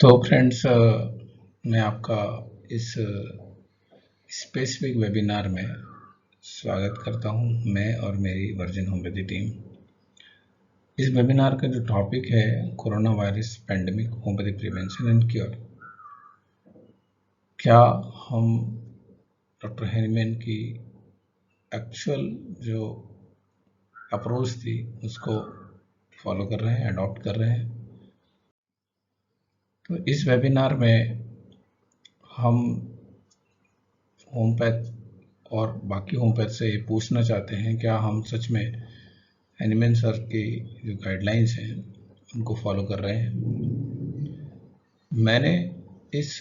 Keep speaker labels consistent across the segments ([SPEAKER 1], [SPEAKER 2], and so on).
[SPEAKER 1] तो फ्रेंड्स, मैं आपका इस स्पेसिफिक वेबिनार में स्वागत करता हूं। मैं और मेरी वर्जिन होम्योपैथी टीम। इस वेबिनार का जो टॉपिक है corona virus pandemic homeopathy prevention and cure. क्या हम डॉक्टर हैनीमैन की एक्चुअल जो अप्रोच थी उसको फॉलो कर रहे हैं, अडॉप्ट कर रहे हैं? तो इस वेबिनार में हम होम्योपैथ और बाकी होम्योपैथ से ये पूछना चाहते हैं, क्या हम सच में हैनीमैन सर की जो गाइडलाइंस हैं उनको फॉलो कर रहे हैं? मैंने इस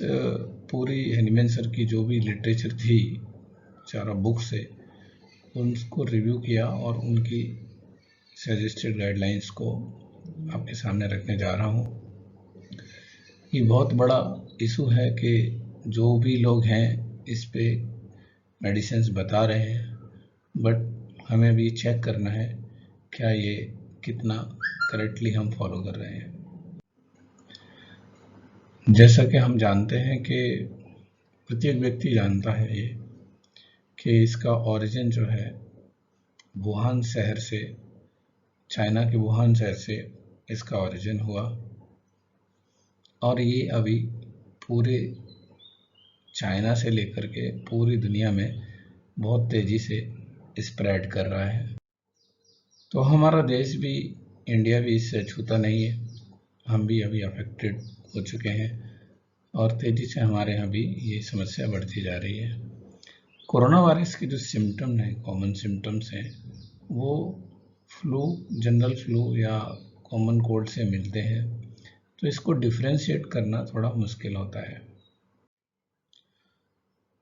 [SPEAKER 1] पूरी हैनीमैन सर की जो भी लिटरेचर थी चारों बुक से उनको रिव्यू किया और उनकी सजेस्टेड गाइडलाइंस को आपके सामने रखने जा रहा हूँ। ये बहुत बड़ा इशू है कि जो भी लोग हैं इस पे मेडिसिन्स बता रहे हैं, बट हमें भी चेक करना है क्या ये कितना करेक्टली हम फॉलो कर रहे हैं। जैसा कि हम जानते हैं कि प्रत्येक व्यक्ति जानता है ये कि इसका ओरिजिन जो है वुहान शहर से, चाइना के वुहान शहर से इसका ओरिजिन हुआ और ये अभी पूरे चाइना से लेकर के पूरी दुनिया में बहुत तेज़ी से स्प्रेड कर रहा है। तो हमारा देश भी, इंडिया भी इससे अछूता नहीं है। हम भी अभी अफेक्टेड हो चुके हैं और तेज़ी से हमारे यहाँ भी ये समस्या बढ़ती जा रही है। कोरोना वायरस के जो सिम्टम हैं, कॉमन सिम्टम्स हैं, वो फ्लू, जनरल फ्लू या कॉमन कोल्ड से मिलते हैं। तो इसको डिफ्रेंशिएट करना थोड़ा मुश्किल होता है।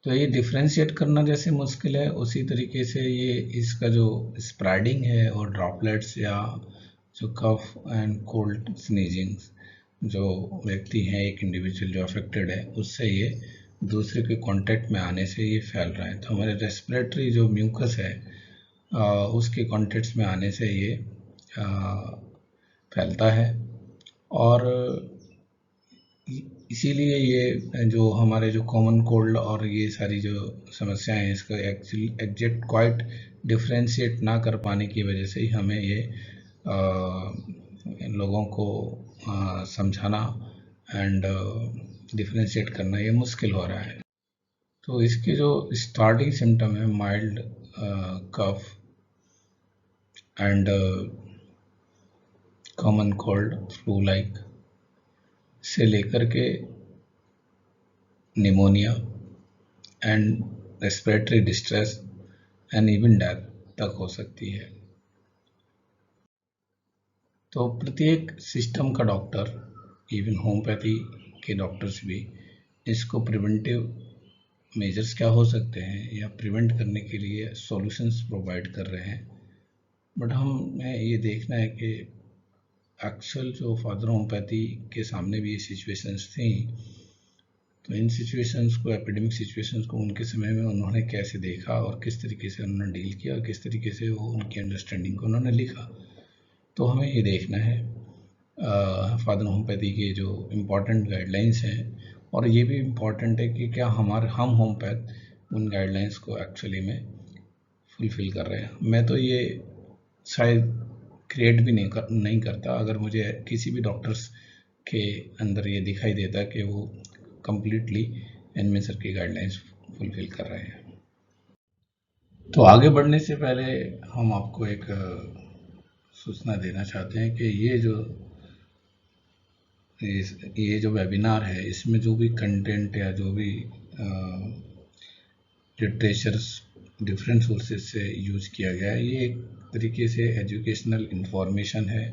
[SPEAKER 1] तो ये डिफ्रेंशिएट करना जैसे मुश्किल है, उसी तरीके से ये इसका जो स्प्रेडिंग है और ड्रॉपलेट्स या जो कफ एंड कोल्ड स्नीजिंग जो व्यक्ति हैं, एक इंडिविजुअल जो अफेक्टेड है, उससे ये दूसरे के कांटेक्ट में आने से ये फैल रहा है। तो हमारे रेस्पिरेटरी जो म्यूकस है उसके कांटेक्ट में आने से ये फैलता है और इसीलिए ये जो हमारे जो कॉमन कोल्ड और ये सारी जो समस्याएं हैं इसका एक्चुअली एग्जैक्ट क्वाइट डिफ्रेंशिएट ना कर पाने की वजह से ही हमें ये लोगों को समझाना एंड डिफ्रेंशिएट करना ये मुश्किल हो रहा है। तो इसके जो स्टार्टिंग सिम्टम है mild cough and common cold, flu like से लेकर के pneumonia and respiratory distress and even death तक हो सकती है। तो प्रत्येक सिस्टम का डॉक्टर, इवन होम्योपैथी के डॉक्टर्स भी इसको प्रिवेंटिव मेजर्स क्या हो सकते हैं या प्रिवेंट करने के लिए सॉल्यूशंस प्रोवाइड कर रहे हैं। बट हमें ये देखना है कि एक्चुअल जो फादर होम्योपैथी के सामने भी ये सिचुएशंस थी, तो इन सिचुएशंस को, एपिडेमिक सिचुएशंस को उनके समय में उन्होंने कैसे देखा और किस तरीके से उन्होंने डील किया और किस तरीके से वो उनकी अंडरस्टैंडिंग को उन्होंने लिखा। तो हमें ये देखना है फादर होम्योपैथी के जो इम्पॉर्टेंट गाइडलाइंस हैं, और ये भी इम्पॉर्टेंट है कि क्या हम होम्योपैथ उन गाइडलाइंस को एक्चुअली में फुलफ़िल कर रहे हैं। मैं तो ये शायद क्रिएट भी नहीं करता अगर मुझे किसी भी डॉक्टर्स के अंदर ये दिखाई देता कि वो कम्प्लीटली हैनीमैन सर की गाइडलाइंस फुलफ़िल कर रहे हैं। तो आगे बढ़ने से पहले हम आपको एक सूचना देना चाहते हैं कि ये जो वेबिनार है, इसमें जो भी कंटेंट या जो भी लिटरेचर्स डिफरेंट सोर्सेज से यूज़ किया गया है, ये एक तरीके से एजुकेशनल इंफॉर्मेशन है।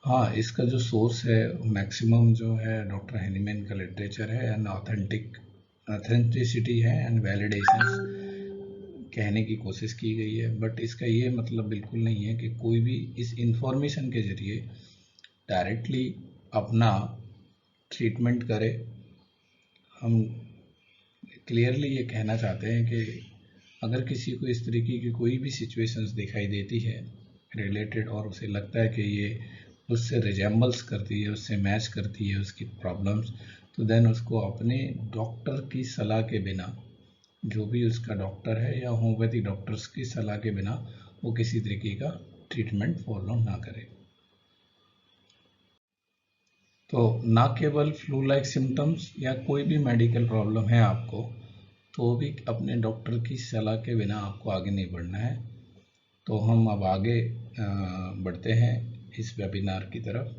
[SPEAKER 1] हाँ, इसका जो सोर्स है मैक्सिमम जो है डॉक्टर हैनीमैन का लिटरेचर है एंड ऑथेंटिसिटी है एंड वैलिडेशंस कहने की कोशिश की गई है। बट इसका ये मतलब बिल्कुल नहीं है कि कोई भी इस इंफॉर्मेशन के ज़रिए डायरेक्टली अपना ट्रीटमेंट करे। हम क्लियरली ये कहना चाहते हैं कि अगर किसी को इस तरीके की कोई भी सिचुएशंस दिखाई देती है रिलेटेड और उसे लगता है कि ये उससे रिजेम्बल्स करती है, उससे मैच करती है उसकी प्रॉब्लम्स, तो देन उसको अपने डॉक्टर की सलाह के बिना, जो भी उसका डॉक्टर है या होम्योपैथी डॉक्टर्स की सलाह के बिना वो किसी तरीके का ट्रीटमेंट फॉलो ना करे। तो ना केवल फ्लू लाइक सिम्टम्स या कोई भी मेडिकल प्रॉब्लम है आपको, तो भी अपने डॉक्टर की सलाह के बिना आपको आगे नहीं बढ़ना है। तो हम अब आगे बढ़ते हैं इस वेबिनार की तरफ।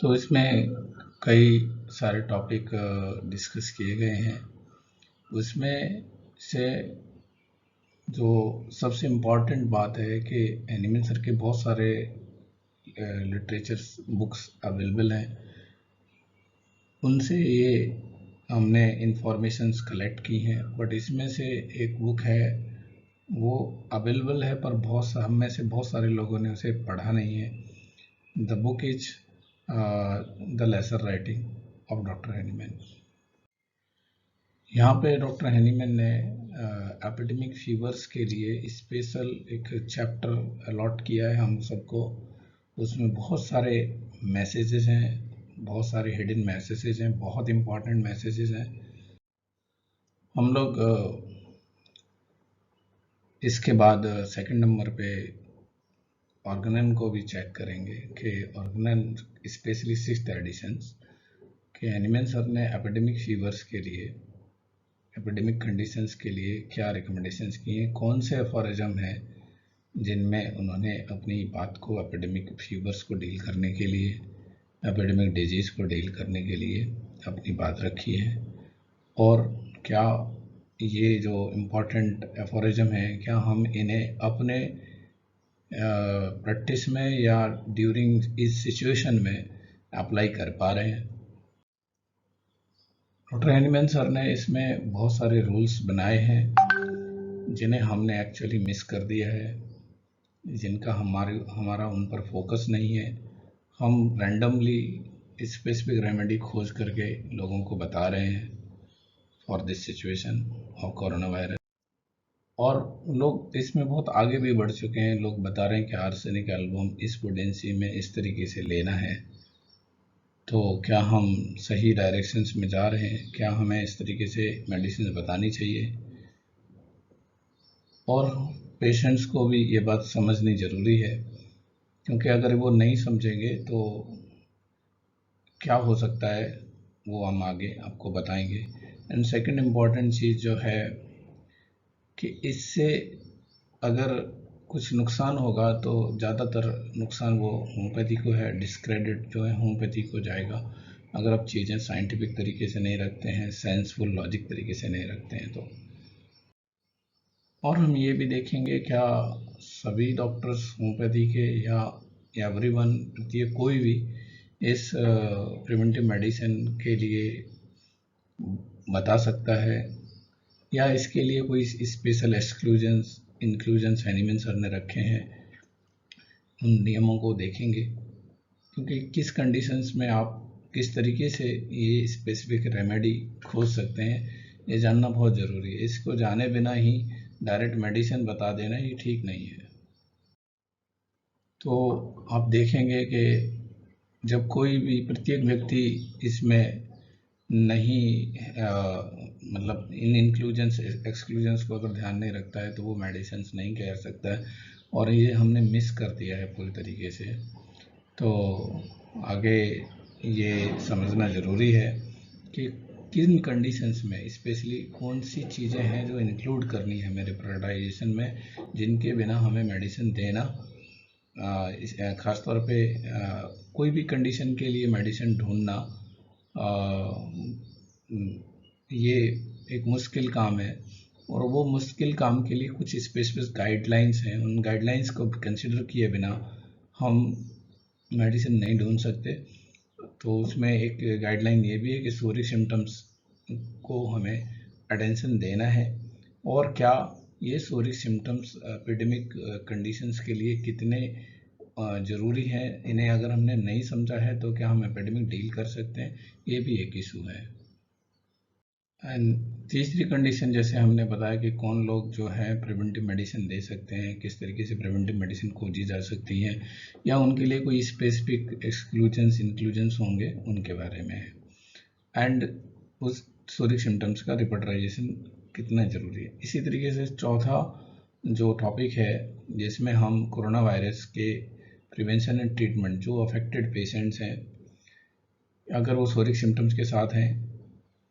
[SPEAKER 1] तो इसमें कई सारे टॉपिक डिस्कस किए गए हैं। उसमें से जो सबसे इम्पॉर्टेंट बात है कि एनिमल सर के बहुत सारे लिटरेचर्स बुक्स अवेलेबल हैं, उनसे ये हमने इंफॉर्मेशंस कलेक्ट की हैं। बट इसमें से एक बुक है वो अवेलेबल है, पर हम में से बहुत सारे लोगों ने उसे पढ़ा नहीं है। The book is the lesser writings of doctor Hahnemann. यहाँ पे डॉक्टर हैनीमैन ने एपिडेमिक फीवर्स के लिए स्पेशल एक चैप्टर अलॉट किया है हम सबको। उसमें बहुत सारे मैसेजेस हैं, बहुत सारे हिडन मैसेजेस हैं, बहुत इम्पॉर्टेंट मैसेजेस हैं। हम लोग इसके बाद सेकंड नंबर पे ऑर्गेनन को भी चेक करेंगे कि ऑर्गेनन स्पेशली 6th एडिशंस के हैनीमैन सर ने एपिडेमिक फीवर्स के लिए, एपिडेमिक कंडीशंस के लिए क्या रिकमेंडेशंस की हैं, कौन से एफोरिज्म हैं जिनमें उन्होंने अपनी बात को एपिडेमिक फीवर्स को डील करने के लिए, एपिडेमिक डिजीज़ को डील करने के लिए अपनी बात रखी है। और क्या ये जो इम्पोर्टेंट एफोरिज्म है, क्या हम इन्हें अपने प्रैक्टिस में या ड्यूरिंग इस सिचुएशन में अप्लाई कर पा रहे हैं। डॉक्टर हैनीमैन सर ने इसमें बहुत सारे रूल्स बनाए हैं जिन्हें हमने एक्चुअली मिस कर दिया है, जिनका हमारा उन पर फोकस नहीं है। हम रैंडमली स्पेसिफिक रेमेडी खोज करके लोगों को बता रहे हैं for this situation of corona virus. और लोग इसमें बहुत आगे भी बढ़ चुके हैं। लोग बता रहे हैं कि आर्सेनिक एल्बम इस पोटेंसी में इस तरीके से लेना है। तो क्या हम सही डायरेक्शंस में जा रहे हैं? क्या हमें इस तरीके से मेडिसिन बतानी चाहिए? और पेशेंट्स को भी ये बात समझनी ज़रूरी है, क्योंकि अगर वो नहीं समझेंगे तो क्या हो सकता है वो हम आगे आपको बताएंगे। एंड सेकंड इम्पॉर्टेंट चीज़ जो है कि इससे अगर कुछ नुकसान होगा तो ज़्यादातर नुकसान वो होम्योपैथी को है, डिस्क्रेडिट जो है होम्योपैथी को जाएगा अगर आप चीज़ें साइंटिफिक तरीके से नहीं रखते हैं, सेंसफुल लॉजिक तरीके से नहीं रखते हैं तो। और हम ये भी देखेंगे क्या सभी डॉक्टर्स होम्योपैथी के या एवरीवन, प्रत्येक कोई भी इस प्रिवेंटिव मेडिसिन के लिए बता सकता है, या इसके लिए कोई special exclusions inclusions Hahnemann sir ने रखे हैं। उन नियमों को देखेंगे, क्योंकि किस कंडीशंस में आप किस तरीके से ये स्पेसिफिक रेमेडी खोज सकते हैं, ये जानना बहुत ज़रूरी है। इसको जाने बिना ही डायरेक्ट मेडिसिन बता देना ये ठीक नहीं है। तो आप देखेंगे कि जब कोई भी प्रत्येक व्यक्ति इसमें नहीं मतलब इन इंक्लूजन्स एक्सक्लूजन्स को अगर ध्यान नहीं रखता है तो वो मेडिसिन नहीं कह सकता है, और ये हमने मिस कर दिया है पूरी तरीके से। तो आगे ये समझना ज़रूरी है कि किन कंडीशंस में स्पेशली कौन सी चीज़ें हैं जो इंक्लूड करनी है मेरे प्रायोरिटाइजेशन में, जिनके बिना हमें मेडिसिन देना, ख़ास तौर पे कोई भी कंडीशन के लिए मेडिसिन ढूंढना ये एक मुश्किल काम है। और वो मुश्किल काम के लिए कुछ स्पेसिफिक गाइडलाइंस हैं, उन गाइडलाइंस को कंसिडर किए बिना हम मेडिसिन नहीं ढूंढ सकते। तो उसमें एक गाइडलाइन ये भी है कि सोरिक सिम्टम्स को हमें अटेंशन देना है, और क्या ये सोरिक सिम्टम्स एपिडेमिक कंडीशंस के लिए कितने ज़रूरी हैं, इन्हें अगर हमने नहीं समझा है तो क्या हम एपिडेमिक डील कर सकते हैं, ये भी एक इशू है। एंड तीसरी कंडीशन, जैसे हमने बताया कि कौन लोग जो है प्रिवेंटिव मेडिसिन दे सकते हैं, किस तरीके से प्रिवेंटिव मेडिसिन खोजी जा सकती हैं, या उनके लिए कोई स्पेसिफिक एक्सक्लूजन्स इंक्लूजन्स होंगे, उनके बारे में है। एंड उस सोरिक सिम्टम्स का रिपोर्टराइजेशन कितना ज़रूरी है। इसी तरीके से चौथा जो टॉपिक है जिसमें हम कोरोना वायरस के प्रिवेंशन एंड ट्रीटमेंट, जो अफेक्टेड पेशेंट्स हैं अगर वो सोरिक सिम्टम्स के साथ हैं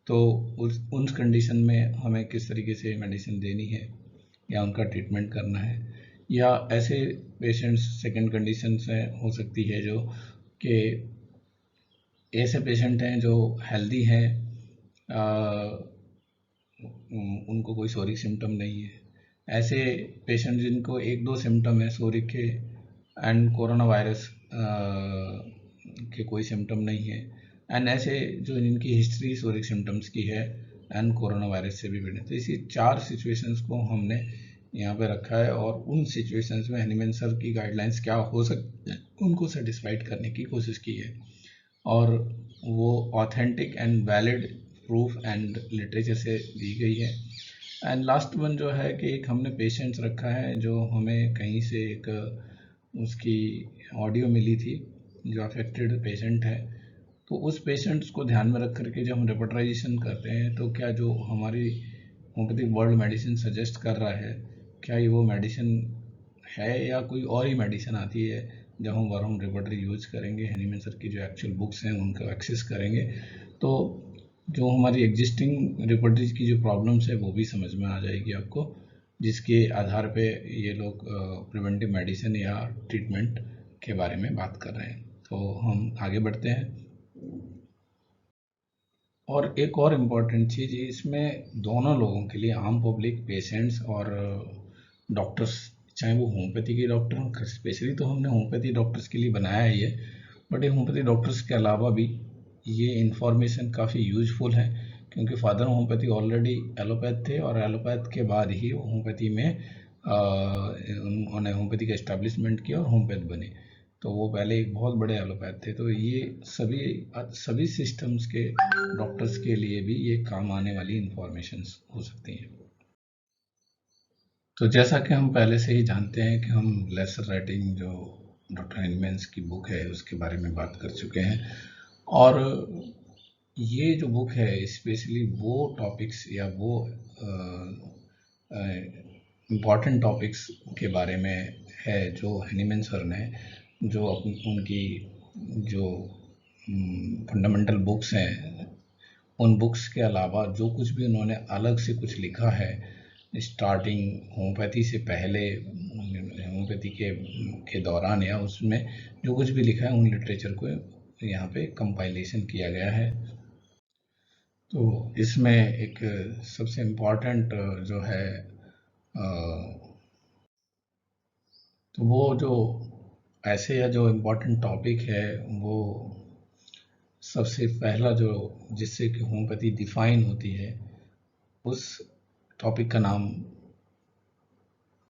[SPEAKER 1] तो उस कंडीशन में हमें किस तरीके से मेडिसिन देनी है या उनका ट्रीटमेंट करना है, या ऐसे पेशेंट्स सेकंड कंडीशन से हो सकती है जो कि ऐसे पेशेंट हैं जो हेल्दी हैं, उनको कोई सोरिक सिम्टम नहीं है, ऐसे पेशेंट जिनको एक दो सिम्टम है सोरिक के एंड कोरोना वायरस के कोई सिम्टम नहीं है, एंड ऐसे जो जिनकी हिस्ट्री सोरिक सिम्टम्स की है एंड कोरोना वायरस से भी पीड़ित। तो इसी 4 सिचुएशंस को हमने यहाँ पे रखा है और उन सिचुएशंस में हनीमैन सर की गाइडलाइंस क्या हो सकती है उनको सेटिस्फाइड करने की कोशिश की है, और वो authentic and valid proof and literature से दी गई है। एंड लास्ट वन जो है कि एक हमने पेशेंट्स रखा है जो हमें कहीं से एक उसकी ऑडियो मिली थी, जो अफेक्टेड पेशेंट है, तो उस पेशेंट्स को ध्यान में रख करके जब हम रिपोर्टराइजेशन करते हैं तो क्या जो हमारी होम्योपैथिक वर्ल्ड मेडिसिन सजेस्ट कर रहा है, क्या ये वो मेडिसिन है या कोई और ही मेडिसिन आती है। जब हम रिपोर्टरी यूज करेंगे, हनीमैन सर की जो एक्चुअल बुक्स हैं उनको एक्सेस करेंगे, तो जो हमारी एग्जिस्टिंग रिपोर्टरीज की जो प्रॉब्लम्स है वो भी समझ में आ जाएगी आपको, जिसके आधार पे ये लोग प्रिवेंटिव मेडिसिन या ट्रीटमेंट के बारे में बात कर रहे हैं। तो हम आगे बढ़ते हैं। और एक और इम्पॉर्टेंट चीज़, इसमें दोनों लोगों के लिए, आम पब्लिक, पेशेंट्स और डॉक्टर्स, चाहे वो होम्योपैथी के डॉक्टर हों, स्पेशली तो हमने होम्योपैथी डॉक्टर्स के लिए बनाया है ये, बट ये होम्योपैथी डॉक्टर्स के अलावा भी ये इन्फॉर्मेशन काफ़ी यूजफुल है, क्योंकि फादर होम्योपैथी ऑलरेडी एलोपैथ थे और एलोपैथ के बाद ही होम्योपैथी में उन्होंने होम्योपैथी का इस्टेब्लिशमेंट किया और होम्योपैथ बने। तो वो पहले एक बहुत बड़े एलोपैथ थे, तो ये सभी सिस्टम्स के डॉक्टर्स के लिए भी ये काम आने वाली इंफॉर्मेशंस हो सकती हैं। तो जैसा कि हम पहले से ही जानते हैं कि हम लेसर राइटिंग जो डॉक्टर हनीमैन की बुक है उसके बारे में बात कर चुके हैं, और ये जो बुक है स्पेशली वो टॉपिक्स या वो इम्पॉर्टेंट टॉपिक्स के बारे में है जो हनीमैन सर ने, जो उनकी जो फंडामेंटल बुक्स हैं, उन बुक्स के अलावा जो कुछ भी उन्होंने अलग से कुछ लिखा है स्टार्टिंग होम्योपैथी से पहले, होम्योपैथी के दौरान, या उसमें जो कुछ भी लिखा है उन लिटरेचर को यहाँ पे कंपाइलेशन किया गया है। तो इसमें एक सबसे इम्पॉर्टेंट जो है तो वो जो ऐसे या जो इम्पोर्टेंट टॉपिक है, वो सबसे पहला जो जिससे कि होम्योपैथी डिफाइन होती है उस टॉपिक का नाम,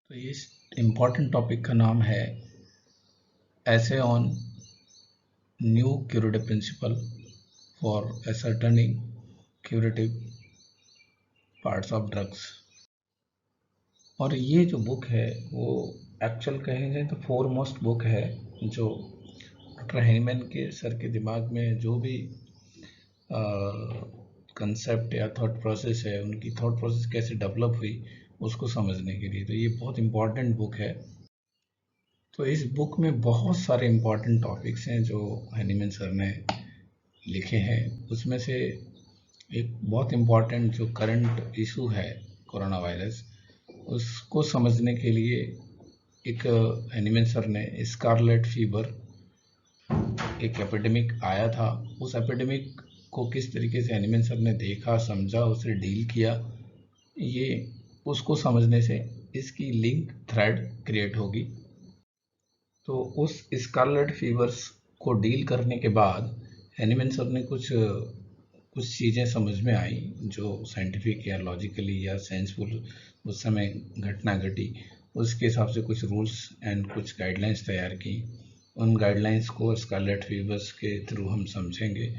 [SPEAKER 1] तो इस इम्पोर्टेंट टॉपिक का नाम है essay on new curative principle for ascertaining curative parts of drugs. और ये जो बुक है वो एक्चुअल कहें जाए तो फोरमोस्ट बुक है, जो डॉक्टर हनीमैन के सर के दिमाग में जो भी कंसेप्ट या थॉट प्रोसेस है, उनकी थॉट प्रोसेस कैसे डेवलप हुई उसको समझने के लिए, तो ये बहुत इम्पॉर्टेंट बुक है। तो इस बुक में बहुत सारे इम्पॉर्टेंट टॉपिक्स हैं जो हनीमैन सर ने लिखे हैं। उसमें से एक बहुत इम्पॉर्टेंट जो करंट इशू है कोरोना वायरस, उसको समझने के लिए एक हनीमैन सर ने स्कारलेट फीवर, एक एपिडेमिक आया था, उस एपिडेमिक को किस तरीके से हनीमैन सर ने देखा, समझा, उसे डील किया, ये उसको समझने से इसकी लिंक थ्रेड क्रिएट होगी। तो उस स्कारलेट फीवर्स को डील करने के बाद हनीमैन सर ने कुछ चीज़ें समझ में आई जो साइंटिफिक या लॉजिकली या सेंसफुल उस समय घटना घटी, उसके हिसाब से कुछ रूल्स एंड कुछ गाइडलाइंस तैयार की। उन गाइडलाइंस को स्कारलेट फीवर्स के थ्रू हम समझेंगे।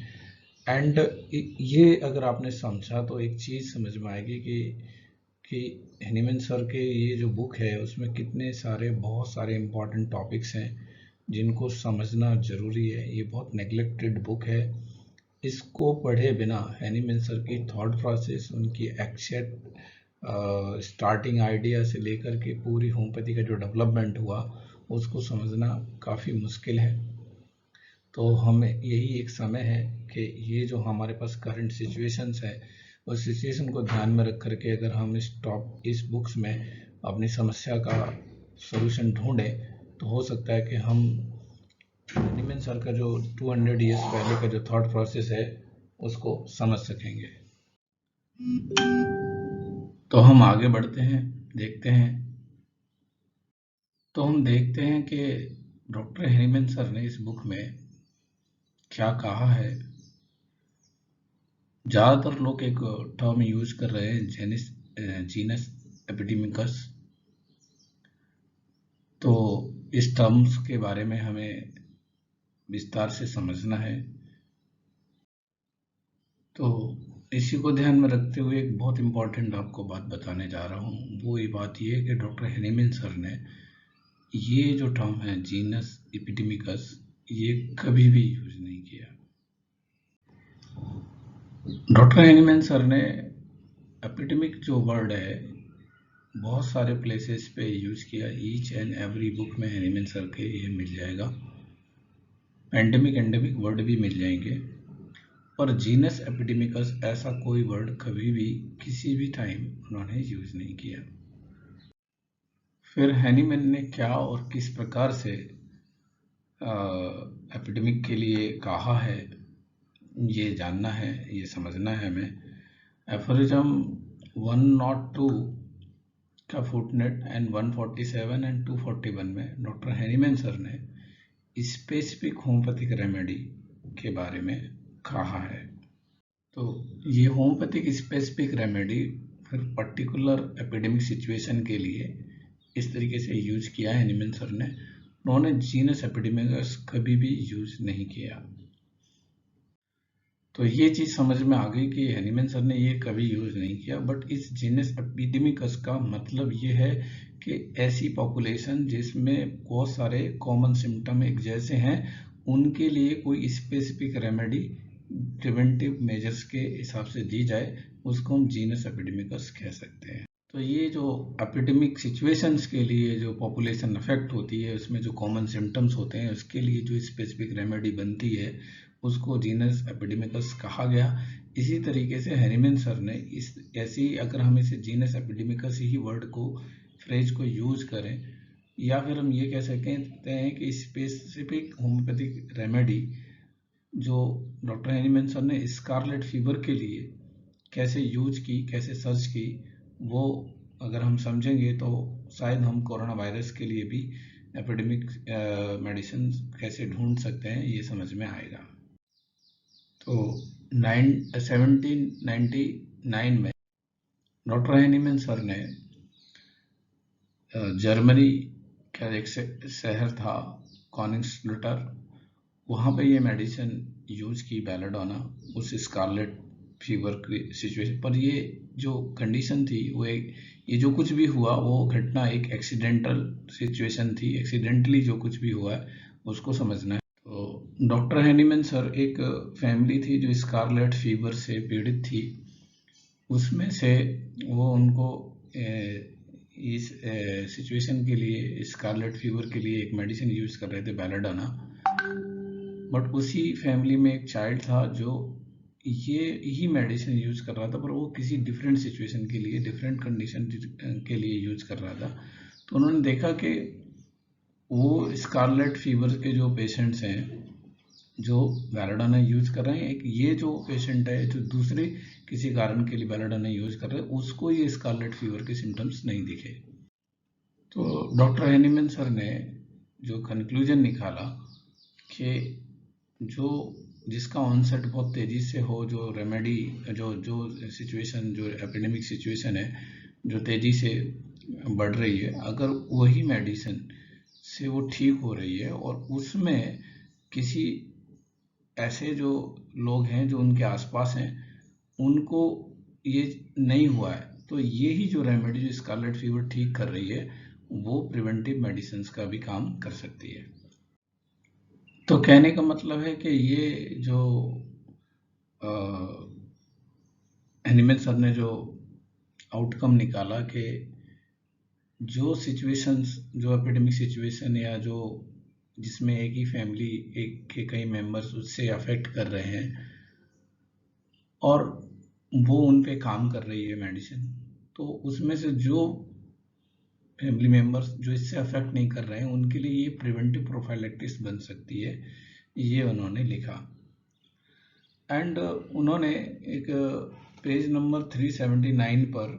[SPEAKER 1] एंड ये अगर आपने समझा तो एक चीज़ समझ में आएगी कि हनीमैन सर के ये जो बुक है उसमें कितने सारे बहुत सारे इम्पोर्टेंट टॉपिक्स हैं जिनको समझना ज़रूरी है। ये बहुत नेग्लेक्टेड बुक है। इसको पढ़े बिना हनीमैन सर की थॉट प्रोसेस, उनकी एक्सेप्ट स्टार्टिंग आइडिया से लेकर के पूरी होम्योपैथी का जो डेवलपमेंट हुआ उसको समझना काफ़ी मुश्किल है। तो हमें यही एक समय है कि ये जो हमारे पास करंट सिचुएशंस है उस सिचुएशन को ध्यान में रख करके अगर हम इस बुक्स में अपनी समस्या का सॉल्यूशन ढूंढें तो हो सकता है कि हम हनीमैन सर का जो 200 ईयर्स पहले का जो थॉट प्रोसेस है उसको समझ सकेंगे। तो हम आगे बढ़ते हैं, देखते हैं। तो हम देखते हैं कि डॉक्टर हनीमैन सर ने इस बुक में क्या कहा है। ज़्यादातर लोग एक टर्म यूज कर रहे हैं जीनस एपिडेमिकस। तो इस टर्म्स के बारे में हमें विस्तार से समझना है। तो इसी को ध्यान में रखते हुए एक बहुत इम्पोर्टेंट आपको बात बताने जा रहा हूँ। वो ये बात ये है कि डॉक्टर हनीमैन सर ने ये जो टर्म है जीनस एपिडेमिकस ये कभी भी यूज नहीं किया। डॉक्टर हनीमैन सर ने एपिडेमिक जो वर्ड है बहुत सारे प्लेसेस पे यूज किया। ईच एंड एवरी बुक में हनीमैन सर के ये मिल जाएगा। एंडेमिक वर्ड भी मिल जाएंगे, पर जीनस एपिडेमिकस ऐसा कोई वर्ड कभी भी किसी भी टाइम उन्होंने यूज नहीं किया। फिर हनीमैन ने क्या और किस प्रकार से एपिडेमिक के लिए कहा है ये जानना है, ये समझना है हमें। एफोरिज्म 102 का फुटनोट एंड 147 एंड 241 में डॉक्टर हनीमैन सर ने स्पेसिफिक होम्योपैथिक रेमेडी के बारे में कहा है। तो ये होम्योपैथिक स्पेसिफिक रेमेडी फिर पर्टिकुलर एपिडेमिक सिचुएशन के लिए इस तरीके से यूज किया है हनीमैन सर ने। उन्होंने जीनस एपिडेमिकस कभी भी यूज नहीं किया। तो ये चीज़ समझ में आ गई कि हनीमैन सर ने ये कभी यूज नहीं किया। बट इस जीनस एपिडेमिकस का मतलब ये है कि ऐसी पॉपुलेशन जिसमें बहुत सारे कॉमन सिम्टम एक जैसे हैं उनके लिए कोई स्पेसिफिक रेमेडी प्रिवेंटिव मेजर्स के हिसाब से दी जाए, उसको हम जीनस एपिडेमिकस कह सकते हैं। तो ये जो एपिडेमिक सिचुएशंस के लिए जो पॉपुलेशन अफेक्ट होती है उसमें जो कॉमन सिम्टम्स होते हैं उसके लिए जो स्पेसिफिक रेमेडी बनती है उसको जीनस एपिडेमिकस कहा गया। इसी तरीके से हनीमैन सर ने इस ऐसी अगर हम इसे जीनस एपिडेमिकस ही वर्ड को फ्रेज को यूज करें या फिर हम ये कह सकते हैं कि स्पेसिफिक होम्योपैथिक रेमेडी जो डॉक्टर हनीमैन सर ने स्कारलेट फीवर के लिए कैसे यूज की, कैसे सर्च की, वो अगर हम समझेंगे तो शायद हम कोरोना वायरस के लिए भी एपिडेमिक मेडिसिन कैसे ढूंढ सकते हैं ये समझ में आएगा। तो 1799 में डॉक्टर हनीमैन सर ने जर्मनी का एक शहर था कॉनिग्सलुटर, वहाँ पे ये मेडिसिन यूज की बेलाडोना उस स्कारलेट फीवर की सिचुएशन पर। ये जो कंडीशन थी वो ये जो कुछ भी हुआ वो घटना एक एक्सीडेंटल सिचुएशन थी, एक्सीडेंटली जो कुछ भी हुआ है उसको समझना है। तो डॉक्टर हनीमैन सर एक फैमिली थी जो स्कारलेट फीवर से पीड़ित थी, उसमें से वो उनको इस सिचुएशन के लिए स्कारलेट फीवर के लिए एक मेडिसिन यूज कर रहे थे बेलाडोना। बट उसी फैमिली में एक चाइल्ड था जो ये ही मेडिसिन यूज कर रहा था, पर वो किसी डिफरेंट सिचुएशन के लिए, डिफरेंट कंडीशन के लिए यूज कर रहा था। तो उन्होंने देखा कि वो स्कारलेट फीवर के जो पेशेंट्स हैं जो बेलाडोना यूज कर रहे हैं, एक ये जो पेशेंट है जो दूसरे किसी कारण के लिए बेलाडोना यूज कर रहे हैं उसको ये स्कारलेट फीवर के सिम्टम्स नहीं दिखे। तो डॉक्टर हनीमैन सर ने जो कंक्लूजन निकाला कि जो जिसका ऑनसेट बहुत तेज़ी से हो, जो रेमेडी जो सिचुएशन जो एपिडेमिक सिचुएशन है जो तेज़ी से बढ़ रही है, अगर वही मेडिसिन से वो ठीक हो रही है और उसमें किसी ऐसे जो लोग हैं जो उनके आसपास हैं उनको ये नहीं हुआ है, तो ये ही जो रेमेडी जो स्कारलेट फीवर ठीक कर रही है वो प्रिवेंटिव मेडिसिन का भी काम कर सकती है। तो कहने का मतलब है कि ये जो एनिमल सर ने जो आउटकम निकाला कि जो सिचुएशंस, जो एपिडेमिक सिचुएशन या जो जिसमें एक ही फैमिली एक के कई मेंबर्स उससे अफेक्ट कर रहे हैं और वो उन पे काम कर रही है मेडिसिन, तो उसमें से जो फैमिली मेंबर्स जो इससे अफेक्ट नहीं कर रहे हैं उनके लिए ये प्रिवेंटिव प्रोफाइलैक्टिस बन सकती है, ये उन्होंने लिखा। एंड उन्होंने एक पेज नंबर 379 पर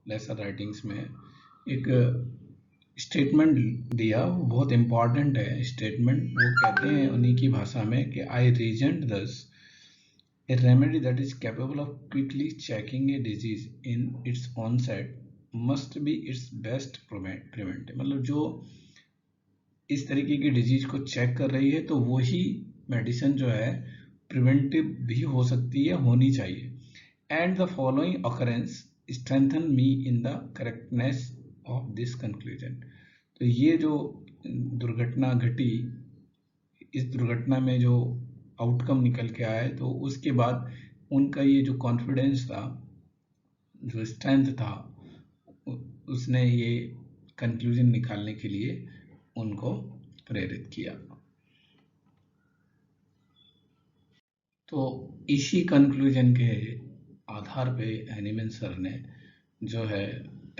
[SPEAKER 1] लेसर राइटिंग्स में एक स्टेटमेंट दिया, वो बहुत इम्पॉर्टेंट है स्टेटमेंट। वो कहते हैं उन्हीं की भाषा में कि आई रीजनड दस a remedy that is capable of quickly checking a disease in its onset must be its best prevent। मतलब जो इस तरीके की डिजीज को चेक कर रही है तो वही मेडिसिन जो है प्रिवेंटिव भी हो सकती है, होनी चाहिए। And the following occurrence strengthen me in the correctness of this conclusion. तो ये जो दुर्घटना घटी, इस दुर्घटना में जो आउटकम निकल के आया तो उसके बाद उनका ये जो कॉन्फिडेंस था, जो स्ट्रेंथ था, उसने ये कंक्लूजन निकालने के लिए उनको प्रेरित किया। तो इसी कंक्लूजन के आधार पे एनिमन सर ने जो है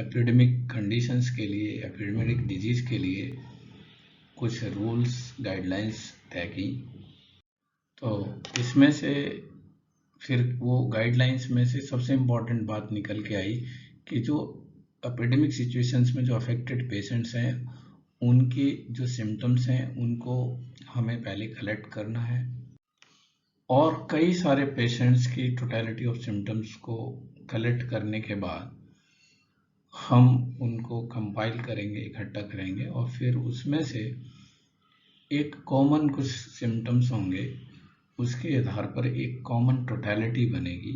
[SPEAKER 1] एपिडेमिक कंडीशंस के लिए, एपिडेमिक डिजीज के लिए कुछ रूल्स गाइडलाइंस तय की। तो इसमें से फिर वो गाइडलाइंस में से सबसे इम्पॉर्टेंट बात निकल के आई कि जो एपिडेमिक सिचुएशंस में जो अफेक्टेड पेशेंट्स हैं उनके जो सिम्टम्स हैं उनको हमें पहले कलेक्ट करना है और कई सारे पेशेंट्स की टोटलिटी ऑफ सिम्टम्स को कलेक्ट करने के बाद हम उनको कंपाइल करेंगे, इकट्ठा करेंगे और फिर उसमें से एक कॉमन कुछ सिम्टम्स होंगे, उसके आधार पर एक कॉमन टोटलिटी बनेगी।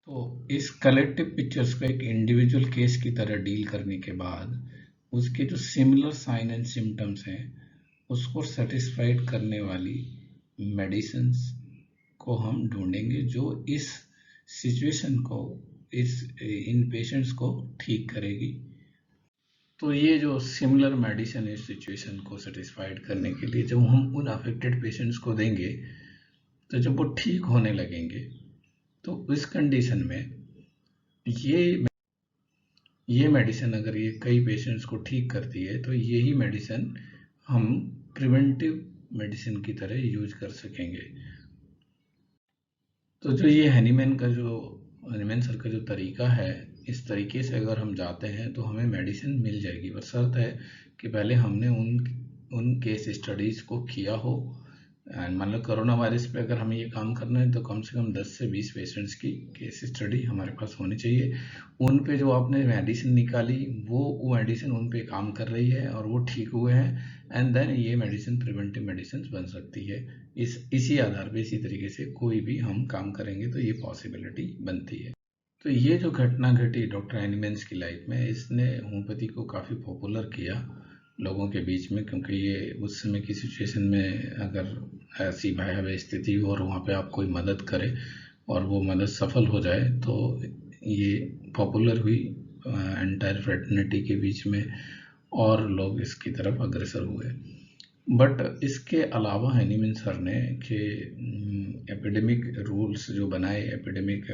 [SPEAKER 1] तो इस कलेक्टिव पिक्चर्स को एक इंडिविजुअल केस की तरह डील करने के बाद उसके जो सिमिलर साइन एंड सिम्टम्स हैं उसको सेटिस्फाइड करने वाली मेडिसिन्स को हम ढूंढेंगे जो इस सिचुएशन को, इन पेशेंट्स को ठीक करेगी। तो ये जो सिमिलर मेडिसिन इस सिचुएशन को सेटिस्फाइड करने के लिए जब हम उन अफेक्टेड पेशेंट्स को देंगे तो जब वो ठीक होने लगेंगे तो इस कंडीशन में ये मेडिसिन अगर ये कई पेशेंट्स को ठीक करती है तो यही मेडिसिन हम प्रिवेंटिव मेडिसिन की तरह यूज कर सकेंगे। तो जो ये हैनीमैन सर का जो तरीका है, इस तरीके से अगर हम जाते हैं तो हमें मेडिसिन मिल जाएगी, बस शर्त है कि पहले हमने उन केस स्टडीज़ को किया हो। एंड मान लो कोरोना वायरस पे अगर हमें ये काम करना है तो कम से कम 10 से 20 पेशेंट्स की केस स्टडी हमारे पास होनी चाहिए। उन पे जो आपने मेडिसिन निकाली वो मेडिसिन उन पे काम कर रही है और वो ठीक हुए हैं, एंड देन ये मेडिसिन प्रिवेंटिव मेडिसिन बन सकती है। इसी आधार पे, इसी तरीके से कोई भी हम काम करेंगे तो ये पॉसिबिलिटी बनती है। तो ये जो घटना घटी डॉक्टर एनिमन्स की लाइफ में, इसने होम्योपैथी को काफ़ी पॉपुलर किया लोगों के बीच में, क्योंकि ये उस समय की सिचुएशन में अगर ऐसी भयावह स्थिति हो और वहाँ पे आप कोई मदद करे और वो मदद सफल हो जाए तो ये पॉपुलर हुई एंटायर फ्रेटर्निटी के बीच में और लोग इसकी तरफ अग्रसर हुए। बट इसके अलावा हैनीमैन सर ने कि एपिडेमिक रूल्स जो बनाए, एपिडेमिक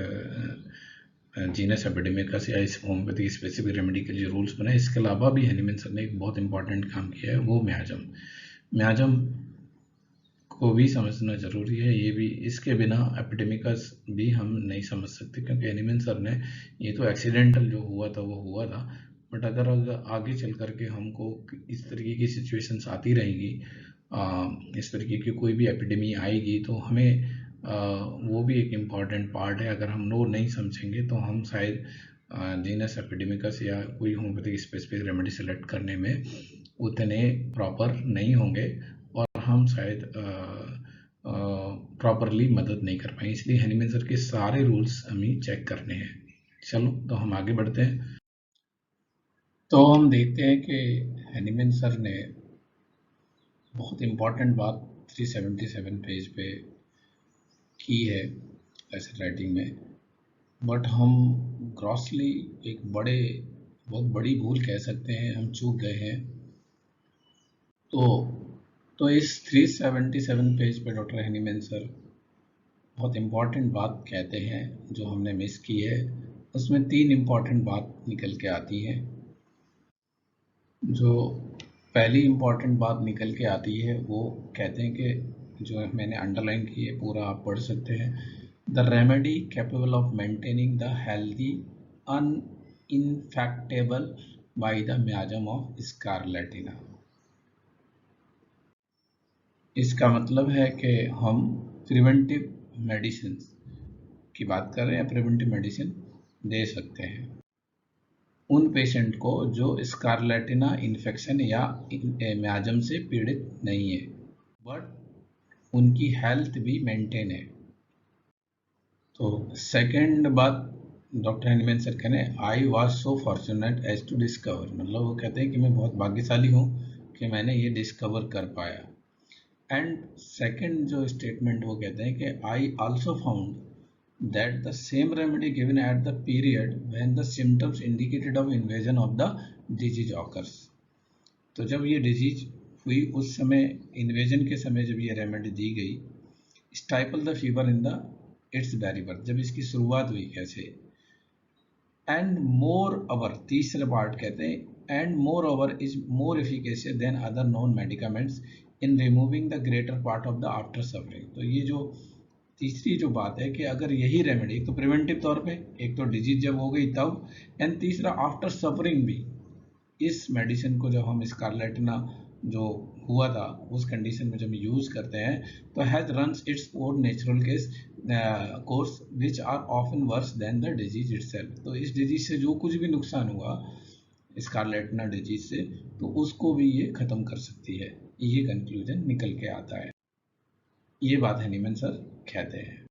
[SPEAKER 1] जीनस एपिडेमिकस या इस होम्योपैथी स्पेसिफिक रेमेडी के जो रूल्स बनाए, इसके अलावा भी हैनीमैन सर ने एक बहुत इंपॉर्टेंट काम किया है, वो म्याजम को भी समझना जरूरी है। ये भी, इसके बिना एपिडेमिकस भी हम नहीं समझ सकते, क्योंकि हैनीमैन सर ने ये तो एक्सीडेंटल जो हुआ था वो हुआ था, बट अगर आगे चल करके हमको इस तरीके की सिचुएशंस आती रहेंगी, इस तरीके की कोई भी एपिडेमी आएगी तो हमें वो भी एक इम्पॉर्टेंट पार्ट है। अगर हम वो नहीं समझेंगे तो हम शायद जीनस एपिडेमिकस या कोई होम्योपैथिक स्पेसिफिक रेमेडी सेलेक्ट करने में उतने प्रॉपर नहीं होंगे और हम शायद प्रॉपरली मदद नहीं कर पाए, इसलिए हनीमैन सर के सारे रूल्स हमें चेक करने हैं। चलो तो हम आगे बढ़ते हैं। तो हम देखते हैं कि हनीमैन सर ने बहुत इम्पॉर्टेंट बात 377 पेज पे की है लेसन राइटिंग में, बट हम ग्रॉसली एक बहुत बड़ी भूल कह सकते हैं, हम चूक गए हैं। तो इस 377 पेज पे डॉक्टर हनीमैन सर बहुत इम्पॉर्टेंट बात कहते हैं जो हमने मिस की है। उसमें 3 इम्पॉर्टेंट बात निकल के आती हैं। जो पहली इम्पॉर्टेंट बात निकल के आती है वो कहते हैं कि जो मैंने अंडरलाइन की है, पूरा आप पढ़ सकते हैं। The remedy capable of maintaining the healthy uninfectable by the miasm of scarlatina. इसका मतलब है कि हम प्रिवेंटिव मेडिसिन की बात कर रहे हैं, प्रिवेंटिव मेडिसिन दे सकते हैं उन पेशेंट को जो स्कारलेटिना इन्फेक्शन या मियाजम से पीड़ित नहीं है, बट उनकी हेल्थ भी मेंटेन है। तो सेकंड बात डॉक्टर हनीमैन सर कह रहे हैं, I was so fortunate as to discover, मतलब वो कहते हैं कि मैं बहुत भाग्यशाली हूँ कि मैंने ये डिस्कवर कर पाया। एंड सेकंड जो स्टेटमेंट वो कहते हैं कि I also found that the same remedy given at the period when the symptoms indicated of invasion of the disease occurs। तो जब ये डिजीज हुई उस समय, इन्वेजन के समय जब ये रेमेडी दी गई, stifle the fever in the its very birth, जब इसकी शुरुआत हुई कैसे, एंड मोर ओवर, तीसरे पार्ट कहते हैं and moreover is more efficacious than other non medicaments in removing the greater part of the after suffering. तो ये जो तीसरी जो बात है कि अगर यही रेमेडी, तो प्रिवेंटिव तौर पे, एक तो डिजीज जब हो गई तब, एंड तीसरा आफ्टर सफरिंग भी, इस मेडिसिन को जब हम स्कारलेटिना जो हुआ था उस कंडीशन में जब यूज करते हैं तो has runs its own natural case course which are often worse than the disease itself. तो इस डिजीज से जो कुछ भी नुकसान हुआ स्कारलेटिना डिजीज से, तो उसको भी ये खत्म कर सकती है, ये कंक्लूजन निकल के आता है। ये बात हनीमैन सर कहते हैं।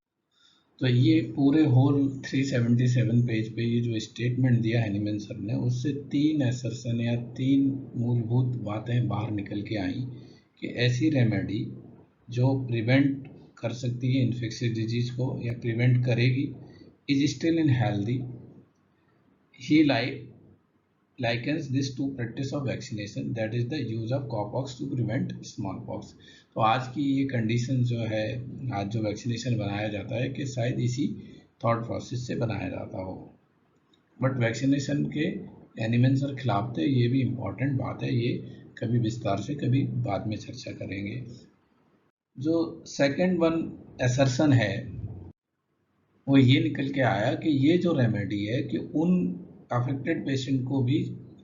[SPEAKER 1] तो ये पूरे होल 377 पेज पे ये जो स्टेटमेंट दिया हनीमैन सर ने, उससे 3 असर्शन या 3 मूलभूत बातें बाहर निकल के आई कि ऐसी रेमेडी जो प्रिवेंट कर सकती है इन्फेक्शियस डिजीज को या प्रिवेंट करेगी, is still in healthy, he likens this to practice of vaccination, that is the use of cowpox to prevent smallpox। तो आज की ये कंडीशन जो है, आज जो वैक्सीनेशन बनाया जाता है कि शायद इसी थॉट प्रोसेस से बनाया जाता हो, बट वैक्सीनेशन के हनीमैन सर खिलाफ थे, ये भी इम्पोर्टेंट बात है, ये कभी विस्तार से कभी बाद में चर्चा करेंगे। जो सेकंड वन असर्शन है वो ये निकल के आया कि ये जो रेमेडी है कि उन अफेक्टेड पेशेंट को भी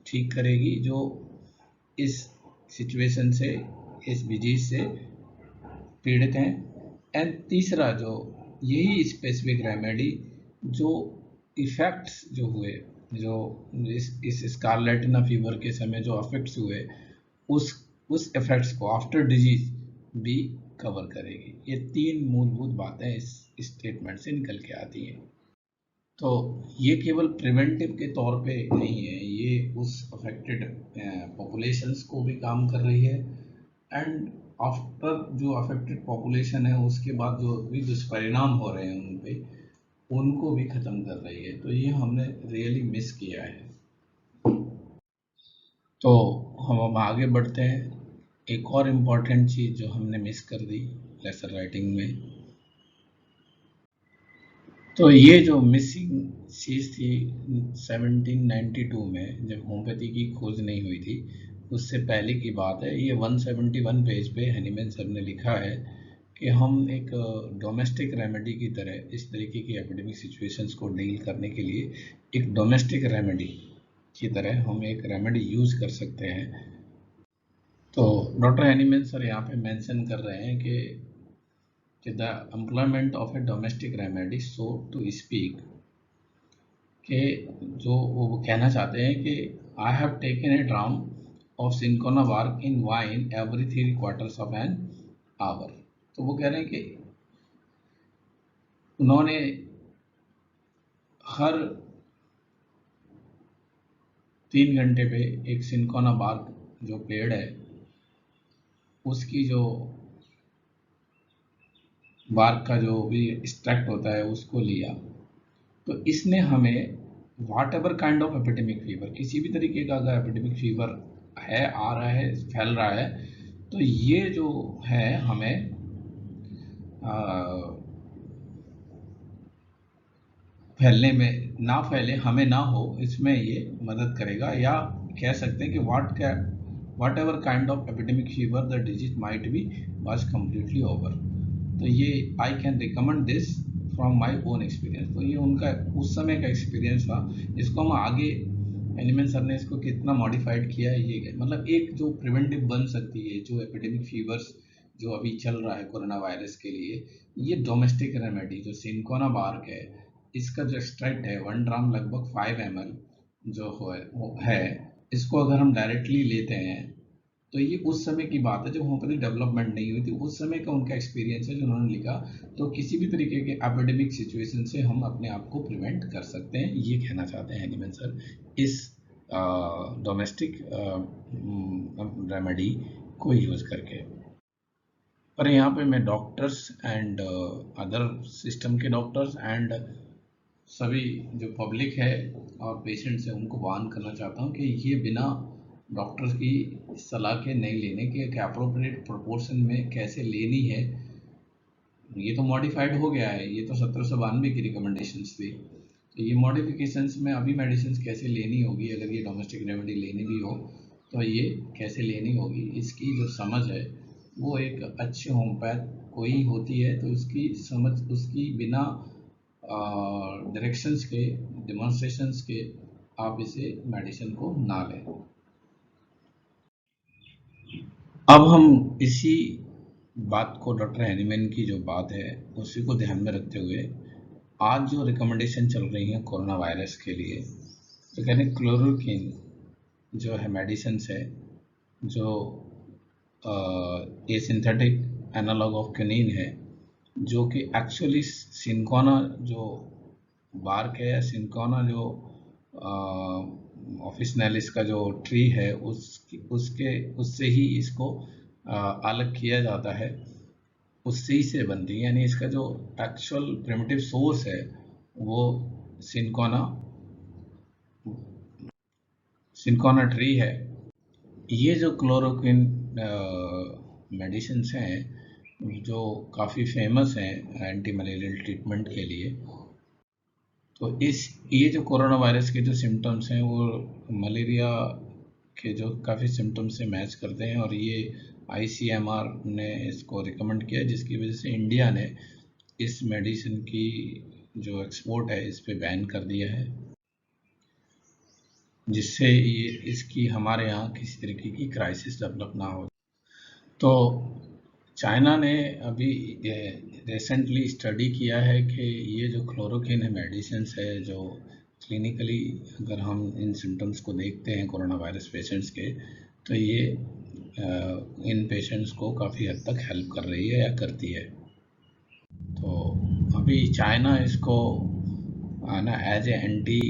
[SPEAKER 1] ठीक करेगी जो इस सिचुएशन से, इस डिजीज से पीड़ित हैं, एंड तीसरा जो यही स्पेसिफिक रेमेडी जो इफ़ेक्ट्स जो हुए, जो इस स्कारलेटिना फीवर के समय जो अफेक्ट्स हुए, उस इफेक्ट्स को आफ्टर डिजीज भी कवर करेगी। ये 3 मूलभूत बातें इस स्टेटमेंट से निकल के आती हैं। तो ये केवल प्रिवेंटिव के तौर पे नहीं है, ये उस अफेक्टेड पॉपुलेशंस को भी काम कर रही है, एंड आफ्टर जो अफेक्टेड पॉपुलेशन है उसके बाद जो भी दुष्परिणाम हो रहे हैं उन पे, उनको भी ख़त्म कर रही है। तो ये हमने रियली मिस किया है। तो हम आगे बढ़ते हैं। एक और इम्पॉर्टेंट चीज़ जो हमने मिस कर दी लेसन राइटिंग में, तो ये जो मिसिंग चीज़ थी 1792 में जब होम्योपैथी की खोज नहीं हुई थी, उससे पहले की बात है। ये 171 पेज पे हनीमैन सर ने लिखा है कि हम एक डोमेस्टिक रेमेडी की तरह, इस तरीके की एपिडेमिक सिचुएशंस को डील करने के लिए एक डोमेस्टिक रेमेडी की तरह हम एक रेमेडी यूज़ कर सकते हैं। तो डॉक्टर हनीमैन सर यहाँ पे मेंशन कर रहे हैं कि the employment of a domestic remedy, so to speak, के जो वो कहना चाहते हैं कि I have taken a dram of cinchona bark in wine every 3 quarters of an hour. तो वो कह रहे हैं कि उन्होंने हर 3 घंटे पे एक सिनकोना बार्क जो पेड़ है उसकी जो बार्क का जो भी एक्सट्रैक्ट होता है उसको लिया, तो इसने हमें वाट ever kind of epidemic fever, किसी भी तरीके का अगर एपिडेमिक फीवर है, आ रहा है, फैल रहा है, तो ये जो है हमें फैलने में ना फैले, हमें ना हो, इसमें ये मदद करेगा। या कह सकते हैं कि what ever kind of epidemic fever the disease might be was completely over. तो ये I can recommend this from my own experience. तो ये उनका उस समय का एक्सपीरियंस था। इसको हम आगे एनिमल सर ने इसको कितना मॉडिफाइड किया है, ये मतलब एक जो प्रिवेंटिव बन सकती है जो एपिडेमिक फीवर्स जो अभी चल रहा है कोरोना वायरस के लिए, ये डोमेस्टिक रेमेडी जो सिनकोना बार्क है, इसका जो एक्सट्रैक्ट है 1 ग्राम लगभग 5 ml जो वो है, इसको अगर हम डायरेक्टली लेते हैं तो ये उस समय की बात है जब होम्योपैथी डेवलपमेंट नहीं हुई थी, उस समय का उनका एक्सपीरियंस है जो उन्होंने लिखा। तो किसी भी तरीके के एपिडेमिक सिचुएशन से हम अपने आप को प्रिवेंट कर सकते हैं, ये कहना चाहते हैं हैनीमैन सर इस डोमेस्टिक रेमेडी को यूज़ करके। पर यहाँ पे मैं डॉक्टर्स एंड अदर सिस्टम के डॉक्टर्स एंड सभी जो पब्लिक है और पेशेंट्स है उनको वार्न करना चाहता हूँ कि ये बिना डॉक्टर्स की सलाह के नहीं लेने के, अप्रोप्रिएट प्रोपोर्शन में कैसे लेनी है। ये तो मॉडिफाइड हो गया है, ये तो 1792 की रिकमेंडेशंस थी, तो ये मॉडिफिकेशंस में अभी मेडिसिन कैसे लेनी होगी, अगर ये डोमेस्टिक रेमेडी लेनी भी हो तो ये कैसे लेनी होगी, इसकी जो समझ है वो एक अच्छे होम्योपैथ कोई होती है तो उसकी समझ, उसकी बिना डायरेक्शंस के, डेमोन्स्ट्रेशंस के आप इसे मेडिसिन को ना लें। अब हम इसी बात को, डॉक्टर हैनीमैन की जो बात है उसी को ध्यान में रखते हुए आज जो रिकमेंडेशन चल रही है कोरोना वायरस के लिए, तो कहते हैं क्लोरोक्विन जो है मेडिसिन है जो ये सिंथेटिक एनालॉग ऑफ क्विनीन है, जो कि एक्चुअली सिनकोना जो बार्क है या सिनकोना जो ऑफिसनेलिस का जो ट्री है उससे ही इसको अलग किया जाता है, उससे ही से बनती है। यानी इसका जो एक्चुअल प्रिमिटिव सोर्स है वो सिनकोना ट्री है। ये जो क्लोरोक्विन मेडिसिन हैं जो काफ़ी फेमस हैं एंटी मलेरियल ट्रीटमेंट के लिए, तो ये जो कोरोना वायरस के जो सिम्टम्स हैं वो मलेरिया के जो काफ़ी सिम्टम्स से मैच करते हैं, और ये ICMR ने इसको रिकमेंड किया, जिसकी वजह से इंडिया ने इस मेडिसिन की जो एक्सपोर्ट है इस पे बैन कर दिया है, जिससे ये इसकी हमारे यहाँ किसी तरीके की क्राइसिस डेवलप ना हो। तो चाइना ने अभी रिसेंटली स्टडी किया है कि ये जो क्लोरोक्विन है मेडिसिन है जो क्लिनिकली अगर हम इन सिम्टम्स को देखते हैं कोरोना वायरस पेशेंट्स के, तो ये इन पेशेंट्स को काफ़ी हद तक हेल्प कर रही है या करती है। तो अभी चाइना इसको ना as a anti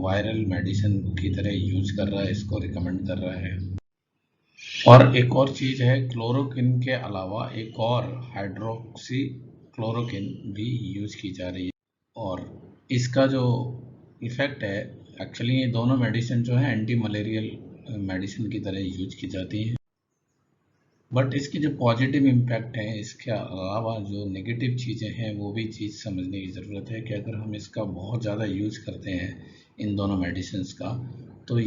[SPEAKER 1] viral medicine की तरह यूज कर रहा है, इसको रिकमेंड कर रहा है। और एक और चीज़ है, क्लोरोक्विन के अलावा एक और हाइड्रोक्सी क्लोरोक्विन भी यूज की जा रही है, और इसका जो इफ़ेक्ट है, एक्चुअली ये दोनों मेडिसिन जो है एंटी मलेरियल मेडिसिन की तरह यूज की जाती हैं, बट इसके जो पॉजिटिव इम्पैक्ट हैं, इसके अलावा जो नेगेटिव चीज़ें हैं वो भी चीज़ समझने की ज़रूरत है कि अगर हम इसका बहुत ज़्यादा यूज करते हैं इन दोनों मेडिसिन का, तो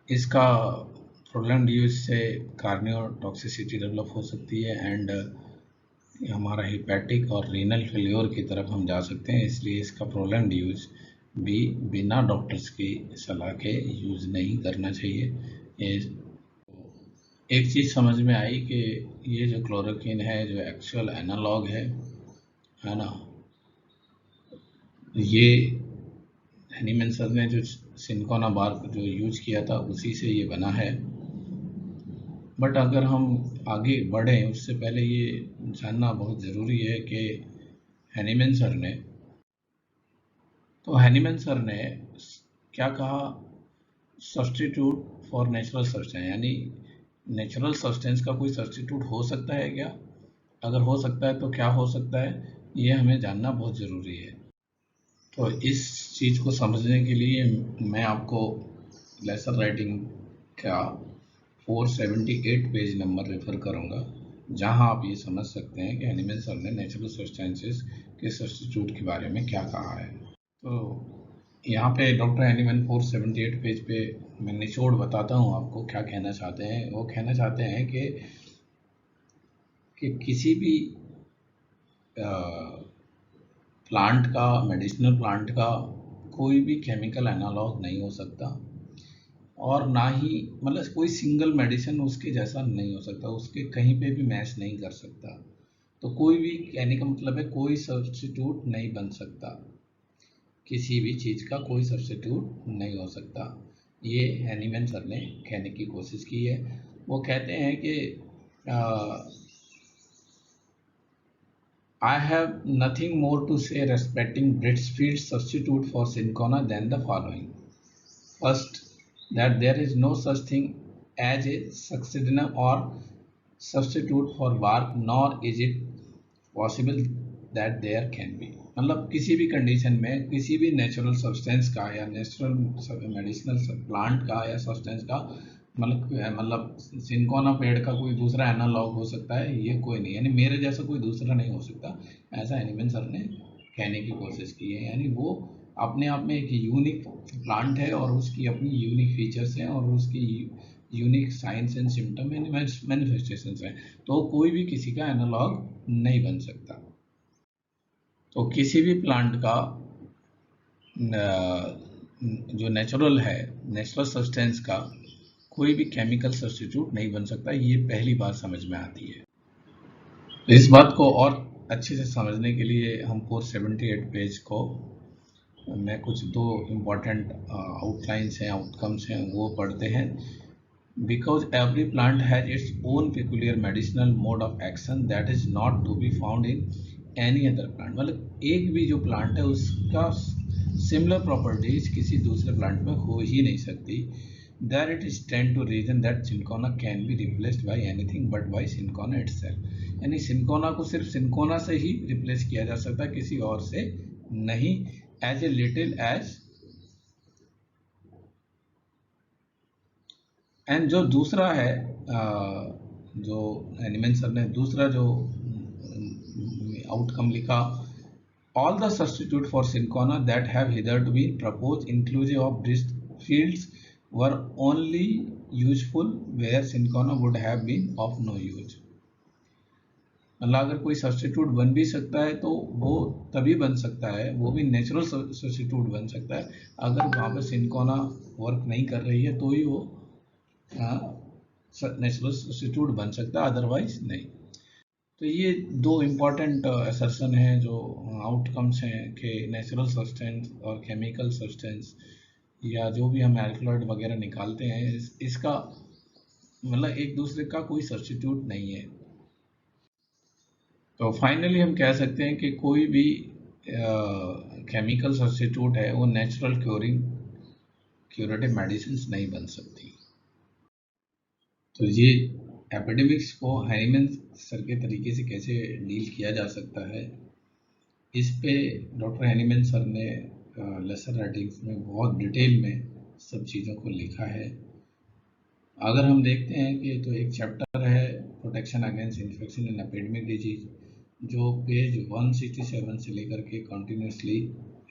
[SPEAKER 1] इसका प्रोलॉन्ग्ड यूज से कार्डियोटॉक्सिसिटी डेवलप हो सकती है एंड हमारा हिपैटिक और रीनल फेल्योर की तरफ हम जा सकते हैं। इसलिए इसका प्रोलॉन्ग्ड यूज भी बिना डॉक्टर्स की सलाह के यूज नहीं करना चाहिए। एक चीज़ समझ में आई कि ये जो क्लोरोक्विन है जो एक्चुअल एनालॉग है ना, ये हैनीमैन सर ने जो सिनकोना बार्क जो यूज किया था उसी से ये बना है, बट अगर हम आगे बढ़ें उससे पहले ये जानना बहुत ज़रूरी है कि हैनीमैन सर ने क्या कहा, सब्स्टिट्यूट फॉर नेचुरल सब्सटेंस, यानी नेचुरल सब्सटेंस का कोई सब्स्टिट्यूट हो सकता है क्या? अगर हो सकता है तो क्या हो सकता है, ये हमें जानना बहुत ज़रूरी है। तो इस चीज़ को समझने के लिए मैं आपको लेसन राइटिंग का 478 पेज नंबर रेफर करूंगा, जहां आप ये समझ सकते हैं कि हैनीमैन सर ने नेचुरल सब्सटेंसेस के सब्स्टिट्यूट के बारे में क्या कहा है। तो यहाँ पे डॉक्टर हैनीमैन 478 पेज पे मैं निचोड़ बताता हूँ आपको क्या कहना चाहते हैं। वो कहना चाहते हैं कि किसी भी प्लांट का, मेडिसिनल प्लांट का कोई भी केमिकल एनालॉग नहीं हो सकता, और ना ही मतलब कोई सिंगल मेडिसिन उसके जैसा नहीं हो सकता, उसके कहीं पे भी मैच नहीं कर सकता। तो कोई भी, कहने का मतलब है कोई सब्स्टिट्यूट नहीं बन सकता, किसी भी चीज़ का कोई सब्स्टिट्यूट नहीं हो सकता। ये हैनीमैन सर ने कहने की कोशिश की है। वो कहते हैं कि I have nothing more to say respecting Bridgefield's substitute for Syncona than the following. First, that there is no such thing as a succedaneum or substitute for bark, nor is it possible that there can be. मतलब किसी भी condition में किसी भी natural substance का या natural medicinal plant का या सब्सटेंस का मतलब सिनकोना पेड़ का कोई दूसरा एनालॉग हो सकता है, ये कोई नहीं, यानी मेरे जैसा कोई दूसरा नहीं हो सकता, ऐसा हैनीमैन सर ने कहने की कोशिश की है। यानी वो अपने आप में एक यूनिक प्लांट है और उसकी अपनी यूनिक फीचर्स हैं और उसकी unique science and symptom and manifestations हैं, तो कोई भी किसी का एनालॉग नहीं बन सकता। तो किसी भी प्लांट का जो नेचुरल है, नेचुरल सब्सटेंस का कोई भी केमिकल सब्स्टिट्यूट नहीं बन सकता, ये पहली बात समझ में आती है। तो इस बात को और अच्छे से समझने के लिए हम 478 पेज को मैं कुछ दो इम्पॉर्टेंट आउटलाइंस हैं, आउटकम्स हैं, वो पढ़ते हैं। Because every plant has its own peculiar medicinal mode of action that is not to be found in any other plant, मतलब एक भी जो प्लांट है उसका सिमिलर प्रॉपर्टीज किसी दूसरे प्लांट में हो ही नहीं सकती। There it is tend to reason that Syncona can be replaced by anything but by Syncona itself, यानी Syncona को सिर्फ Syncona से ही रिप्लेस किया जा सकता है, किसी और से नहीं। As a little as, and जो दूसरा है जो हैनीमैन सर ने दूसरा जो आउटकम लिखा, all the substitute for Syncona that have hitherto been proposed inclusive of Bridgefield's were only useful where Syncona would have been of no use। मतलब अगर कोई सब्स्टिट्यूट बन भी सकता है तो वो तभी बन सकता है, वो भी नेचुरल सब्स्टिट्यूट बन सकता है अगर वहाँ पर सिनकोना वर्क नहीं कर रही है, तो ही वो नेचुरल सब्स्टिट्यूट बन सकता है, अदरवाइज नहीं। तो ये दो इम्पॉर्टेंट असर्शन हैं, जो आउटकम्स हैं कि नेचुरल सब्सटेंस और केमिकल सब्सटेंस या जो भी हम एल्कलॉइड वगैरह निकालते हैं, इसका मतलब एक दूसरे का कोई सब्स्टिट्यूट नहीं है। तो फाइनली हम कह सकते हैं कि कोई भी केमिकल सब्स्टिट्यूट है वो नेचुरल क्यूरेटिव मेडिसिन नहीं बन सकती। तो ये एपिडेमिक्स को हैनीमैन सर के तरीके से कैसे डील किया जा सकता है, इस पे डॉक्टर हैनीमैन सर ने लेसन राइटिंग्स में बहुत डिटेल में सब चीज़ों को लिखा है। अगर हम देखते हैं कि तो एक चैप्टर है protection against infection in epidemic disease, जो पेज 167 से लेकर के कंटिन्यूसली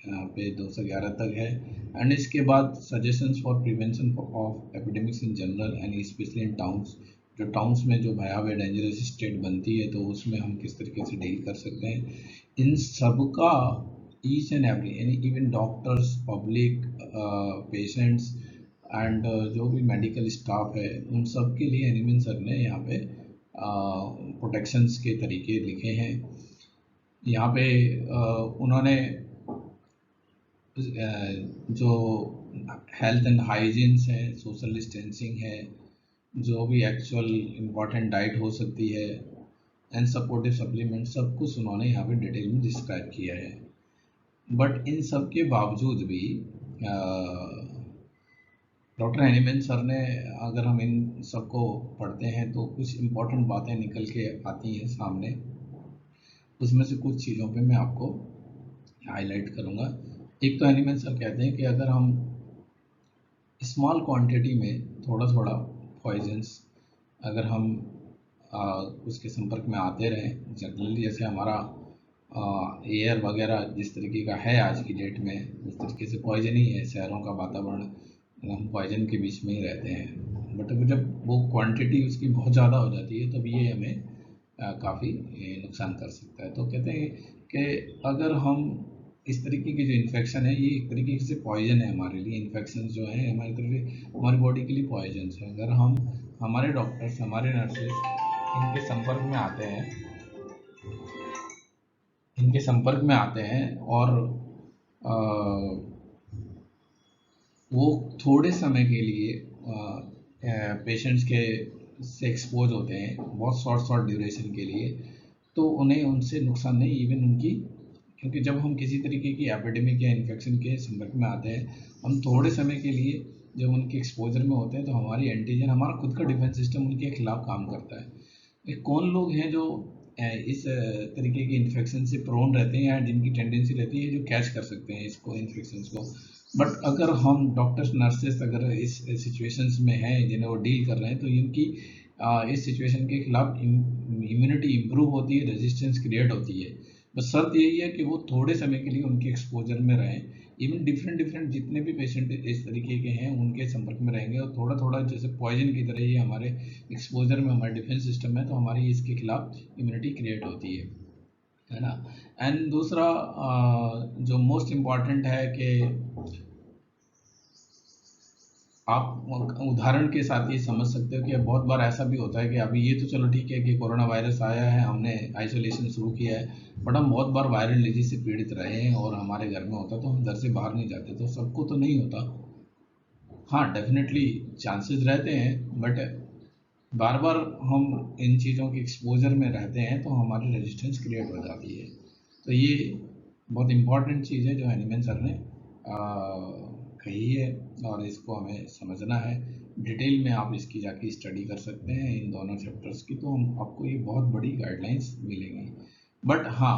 [SPEAKER 1] पेज 211 तक है। एंड इसके बाद suggestions for prevention of epidemics in general and specially in towns, जो टाउन्स में जो भयावह डेंजरस स्टेट बनती है तो उसमें हम किस तरीके से डील कर सकते हैं, इन सब का ईच एंड एवरी, यानी even doctors, public, patients and जो भी मेडिकल स्टाफ है, उन सब के लिए हैनीमैन सर ने यहाँ पे प्रोटेक्शंस के तरीके लिखे हैं। यहाँ पे उन्होंने जो हेल्थ एंड हाइजीन्स है, सोशल डिस्टेंसिंग है, जो भी एक्चुअल इम्पॉर्टेंट डाइट हो सकती है एंड सपोर्टिव सप्लीमेंट, सब कुछ उन्होंने यहाँ पे डिटेल में डिस्क्राइब किया है। बट इन सब के बावजूद भी डॉक्टर हैनीमैन सर ने, अगर हम इन सबको पढ़ते हैं तो कुछ इम्पोर्टेंट बातें निकल के आती हैं सामने। उसमें से कुछ चीज़ों पे मैं आपको हाईलाइट करूँगा। एक तो हैनीमैन सर कहते हैं कि अगर हम स्मॉल क्वांटिटी में थोड़ा थोड़ा पॉइजन्स अगर हम उसके संपर्क में आते रहें, जनरली जैसे हमारा एयर वगैरह जिस तरीके का है आज की डेट में, उस तरीके से पॉइजन ही है, शहरों का वातावरण, हम पॉइजन के बीच में ही रहते हैं। बट जब वो क्वांटिटी उसकी बहुत ज़्यादा हो जाती है तब ये हमें काफ़ी नुकसान कर सकता है। तो कहते हैं कि अगर हम इस तरीके की जो इन्फेक्शन है, ये एक तरीके से पॉइजन है हमारे लिए। इन्फेक्शन जो है हमारी तरफ, हमारी बॉडी के लिए पॉइजन है। अगर हम, हमारे डॉक्टर्स, हमारे नर्सेज इनके संपर्क में आते हैं, और वो थोड़े समय के लिए पेशेंट्स के से एक्सपोज होते हैं, बहुत शॉर्ट ड्यूरेशन के लिए, तो उन्हें उनसे नुकसान नहीं, इवन उनकी, क्योंकि जब हम किसी तरीके की एपिडेमिक या इन्फेक्शन के संपर्क में आते हैं, हम थोड़े समय के लिए जब उनके एक्सपोजर में होते हैं तो हमारी एंटीजन, हमारा खुद का डिफेंस सिस्टम उनके खिलाफ काम करता है। ये कौन लोग हैं जो इस तरीके की इन्फेक्शन से प्रोन रहते हैं या जिनकी टेंडेंसी रहती है जो कैच कर सकते हैं इसको, इन्फेक्शन को। बट अगर हम डॉक्टर्स, नर्सेस अगर इस सिचुएशंस में हैं जिन्हें वो डील कर रहे हैं, तो इनकी इस सिचुएशन के खिलाफ इम्यूनिटी इम्प्रूव होती है, रेजिस्टेंस क्रिएट होती है। बस शर्त यही है कि वो थोड़े समय के लिए उनके एक्सपोजर में रहें। इवन डिफरेंट जितने भी पेशेंट इस तरीके के हैं उनके संपर्क में रहेंगे, और थोड़ा थोड़ा जैसे पॉइजन की तरह ये हमारे एक्सपोजर में हमारा डिफेंस सिस्टम है, तो हमारी इसके खिलाफ इम्यूनिटी क्रिएट होती है ना। एंड दूसरा जो मोस्ट इम्पॉर्टेंट है कि आप उदाहरण के साथ ये समझ सकते हो कि बहुत बार ऐसा भी होता है कि अभी ये तो चलो ठीक है कि कोरोना वायरस आया है, हमने आइसोलेशन शुरू किया है, बट हम बहुत बार वायरल डिजीज से पीड़ित रहे हैं और हमारे घर में होता तो हम घर से बाहर नहीं जाते। तो सबको तो नहीं होता, हाँ डेफिनेटली चांसेस रहते हैं, बट बार बार हम इन चीज़ों के एक्सपोजर में रहते हैं तो हमारी रेजिस्टेंस क्रिएट हो जाती है। तो ये बहुत इम्पॉर्टेंट चीज़ है जो हैनीमैन सर ने कही है, और इसको हमें समझना है। डिटेल में आप इसकी जाके स्टडी कर सकते हैं इन दोनों चैप्टर्स की, तो हम आपको ये बहुत बड़ी गाइडलाइंस मिलेंगी। बट हाँ,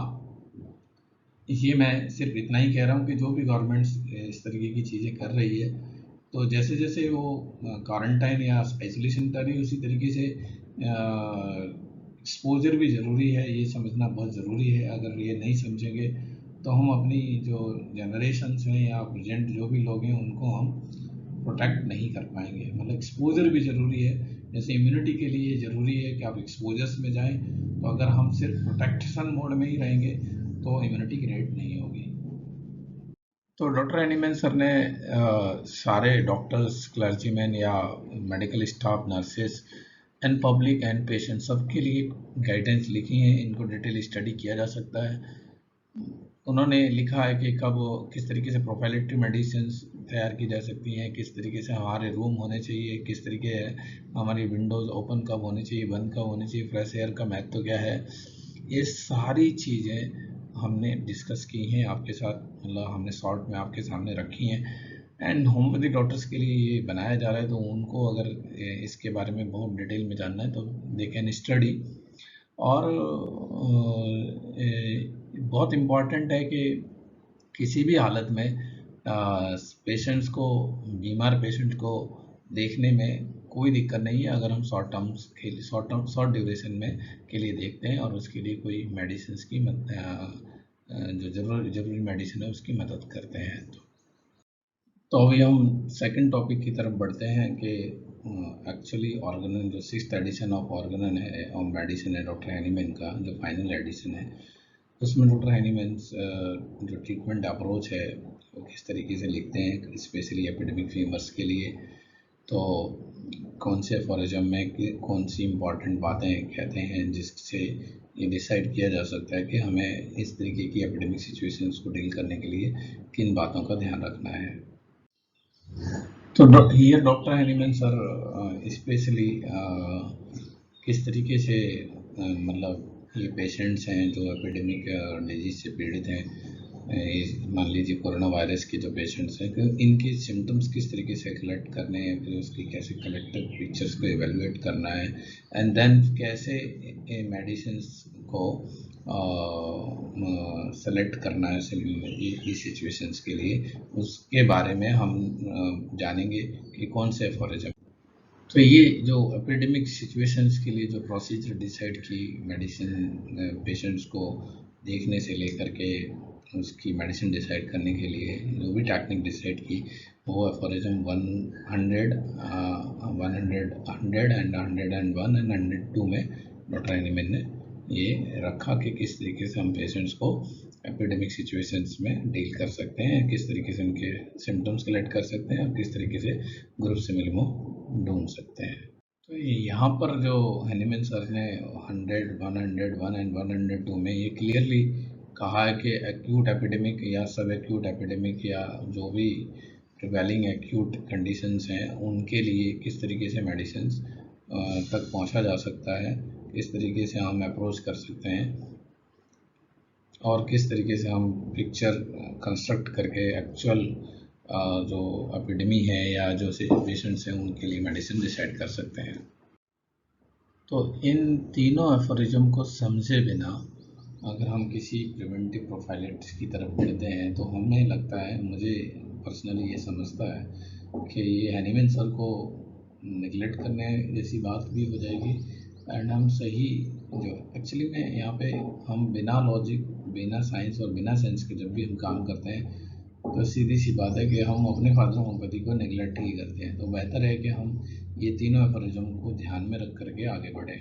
[SPEAKER 1] ये मैं सिर्फ इतना ही कह रहा हूँ कि जो भी गवर्नमेंट्स इस तरीके की चीज़ें कर रही है, तो जैसे जैसे वो क्वारंटाइन या आइसोलेशन कर रही है, उसी तरीके से एक्सपोजर भी ज़रूरी है, ये समझना बहुत ज़रूरी है। अगर ये नहीं समझेंगे तो हम अपनी जो जनरेशन्स हैं या प्रेजेंट जो भी लोग हैं उनको हम प्रोटेक्ट नहीं कर पाएंगे। मतलब एक्सपोजर भी ज़रूरी है, जैसे इम्यूनिटी के लिए ज़रूरी है कि आप एक्सपोजर्स में जाएं, तो अगर हम सिर्फ प्रोटेक्शन मोड में ही रहेंगे तो इम्यूनिटी क्रिएट नहीं होगी। तो डॉक्टर हैनीमैन सर ने सारे डॉक्टर्स, क्लर्जीमैन या medical staff, nurses and public and patient सबके लिए गाइडेंस लिखी हैं। इनको डिटेल स्टडी किया जा सकता है। उन्होंने लिखा है कि कब किस तरीके से प्रोफाइलेटरी मेडिसिन तैयार की जा सकती हैं, किस तरीके से हमारे रूम होने चाहिए, किस तरीके हमारी विंडोज़ ओपन कब होनी चाहिए, बंद कब होनी चाहिए, फ्रेश एयर का महत्व क्या है, ये सारी चीज़ें हमने डिस्कस की हैं आपके साथ, मतलब हमने शॉर्ट में आपके सामने रखी हैं। एंड होम्योपैथिक डॉक्टर्स के लिए ये बनाया जा रहा है, तो उनको अगर इसके बारे में बहुत डिटेल में जानना है तो दे कैन स्टडी। और बहुत इम्पॉर्टेंट है कि किसी भी हालत में पेशेंट्स को, बीमार पेशेंट को देखने में कोई दिक्कत नहीं है अगर हम शॉर्ट ड्यूरेशन में के लिए देखते हैं और उसके लिए कोई मेडिसिन की जो जरूरी मेडिसिन है उसकी मदद करते हैं। तो अभी हम सेकंड टॉपिक की तरफ बढ़ते हैं कि एक्चुअली ऑर्गेनन, जो 6th एडिशन ऑफ ऑर्गेनन है और मेडिसिन है डॉक्टर हैनीमैन का, जो फाइनल एडिशन है, उसमें डॉक्टर हैनीमैन जो ट्रीटमेंट अप्रोच है वो किस तरीके से लिखते हैं, स्पेशली एपिडेमिक फीवर्स के लिए। तो कौन से एफोरिज्म में कौन सी इम्पॉर्टेंट बातें कहते हैं जिससे ये डिसाइड किया जा सकता है कि हमें इस तरीके की एपिडेमिक सिचुएशंस को डील करने के लिए किन बातों का ध्यान रखना है। तो here doctor Hahnemann sir specially किस तरीके से मतलब ये पेशेंट्स हैं जो एपिडेमिक डिजीज से पीड़ित हैं, मान लीजिए कोरोना वायरस के जो पेशेंट्स हैं, कि इनके सिम्टम्स किस तरीके से कलेक्ट करने हैं, फिर उसकी कैसे कलेक्टिव पिक्चर्स को एवेलुएट करना है, एंड देन कैसे मेडिसिन्स को सेलेक्ट करना है इस सिचुएशंस के लिए, उसके बारे में हम जानेंगे कि कौन से एफोरिज्म। तो ये जो एपिडेमिक सिचुएशंस के लिए जो प्रोसीजर डिसाइड की, मेडिसिन पेशेंट्स को देखने से लेकर के उसकी मेडिसिन डिसाइड करने के लिए जो भी टेक्निक डिसाइड की, वो एफोरिज्म 100, 100 एंड 101 एंड 102 में डॉक्टर हनीमैन ने ये रखा कि किस तरीके से हम पेशेंट्स को एपिडेमिक सिचुएशंस में डील कर सकते हैं, किस तरीके से उनके सिम्टम्स कलेक्ट कर सकते हैं और किस तरीके से ग्रुप सिमिलिमो ढूंढ सकते हैं। तो यहाँ पर जो हनीमैन सर ने 100, 101 एंड 102 में ये क्लियरली कहा है कि एक्यूट एपिडेमिक या सब एक्यूट एपिडेमिक या जो भी प्रिवेलिंग एक्यूट कंडीशंस हैं, उनके लिए किस तरीके से मेडिसिन तक पहुँचा जा सकता है, किस तरीके से हम अप्रोच कर सकते हैं और किस तरीके से हम पिक्चर कंस्ट्रक्ट करके एक्चुअल जो एपिडेमी है या जो पेशेंट्स हैं उनके लिए मेडिसिन डिसाइड कर सकते हैं। तो इन तीनों एफोरिज्म को समझे बिना अगर हम किसी प्रिवेंटिव प्रोफाइलेट्स की तरफ बढ़ते हैं तो हमें लगता है, मुझे पर्सनली ये समझता है कि ये हनीमैन सर को निगलेक्ट करने जैसी बात भी हो जाएगी, एंड हम सही जो एक्चुअली में यहाँ पे हम बिना लॉजिक, बिना साइंस और बिना सेंस के जब भी हम काम करते हैं तो सीधी सी बात है कि हम अपने फादर होम्योपैथी को निगलेक्ट ही करते हैं। तो बेहतर है कि हम ये तीनों एफोरिज्म को ध्यान में रख करके आगे बढ़ें।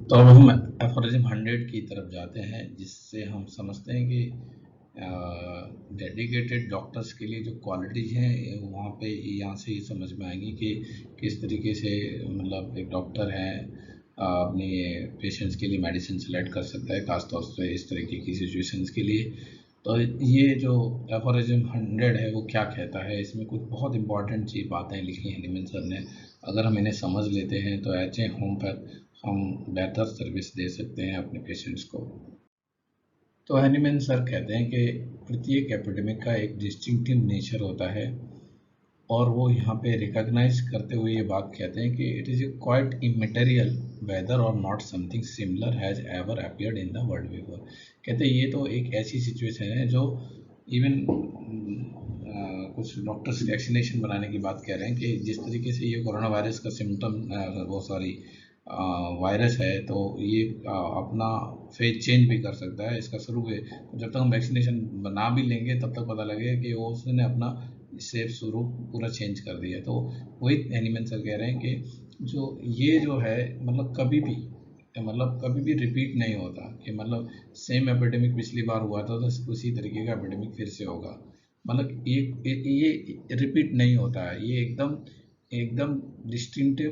[SPEAKER 1] तो अब हम एफोरिज्म 100 की तरफ जाते हैं, जिससे हम समझते हैं कि डेडिकेटेड डॉक्टर्स के लिए जो क्वालिटीज़ हैं वहाँ पे यहाँ से ये समझ में आएंगी कि किस तरीके से मतलब एक डॉक्टर है अपने पेशेंट्स के लिए मेडिसिन सेलेक्ट कर सकता है, खासतौर से इस तरीके की सिचुएशंस के लिए। तो ये जो एफोरिज्म 100 है वो क्या कहता है, इसमें कुछ बहुत इंपॉर्टेंट चीज बातें लिखी हैं हनीमैन सर ने। अगर हम इन्हें समझ लेते हैं तो एच ए होम पर हम बेहतर सर्विस दे सकते हैं अपने पेशेंट्स को। तो हनीमैन सर कहते हैं कि प्रत्येक एपिडेमिक का एक डिस्टिंक्टिव नेचर होता है, और वो यहाँ पे रिकॉग्नाइज करते हुए ये बात कहते हैं कि it is quite immaterial whether और not something similar has ever appeared in the world before. कहते हैं ये तो एक ऐसी सिचुएशन है जो इवन कुछ डॉक्टर्स वैक्सीनेशन बनाने की बात कह रहे हैं कि जिस तरीके से ये कोरोना वायरस का सिम्टम वो सॉरी वायरस है तो ये अपना फेज चेंज भी कर सकता है। इसका स्वरूप है, जब तक हम वैक्सीनेशन बना भी लेंगे तब तक पता लगेगा कि वो उसने अपना सेफ स्वरूप पूरा चेंज कर दिया। तो वही हनीमैन सर कह रहे हैं कि जो ये जो है मतलब कभी भी रिपीट नहीं होता, कि मतलब सेम एपिडेमिक पिछली बार हुआ था तो उसी तरीके का एपिडेमिक फिर से होगा। मतलब ये रिपीट नहीं होता है, ये एकदम एकदम डिस्टिंक्टिव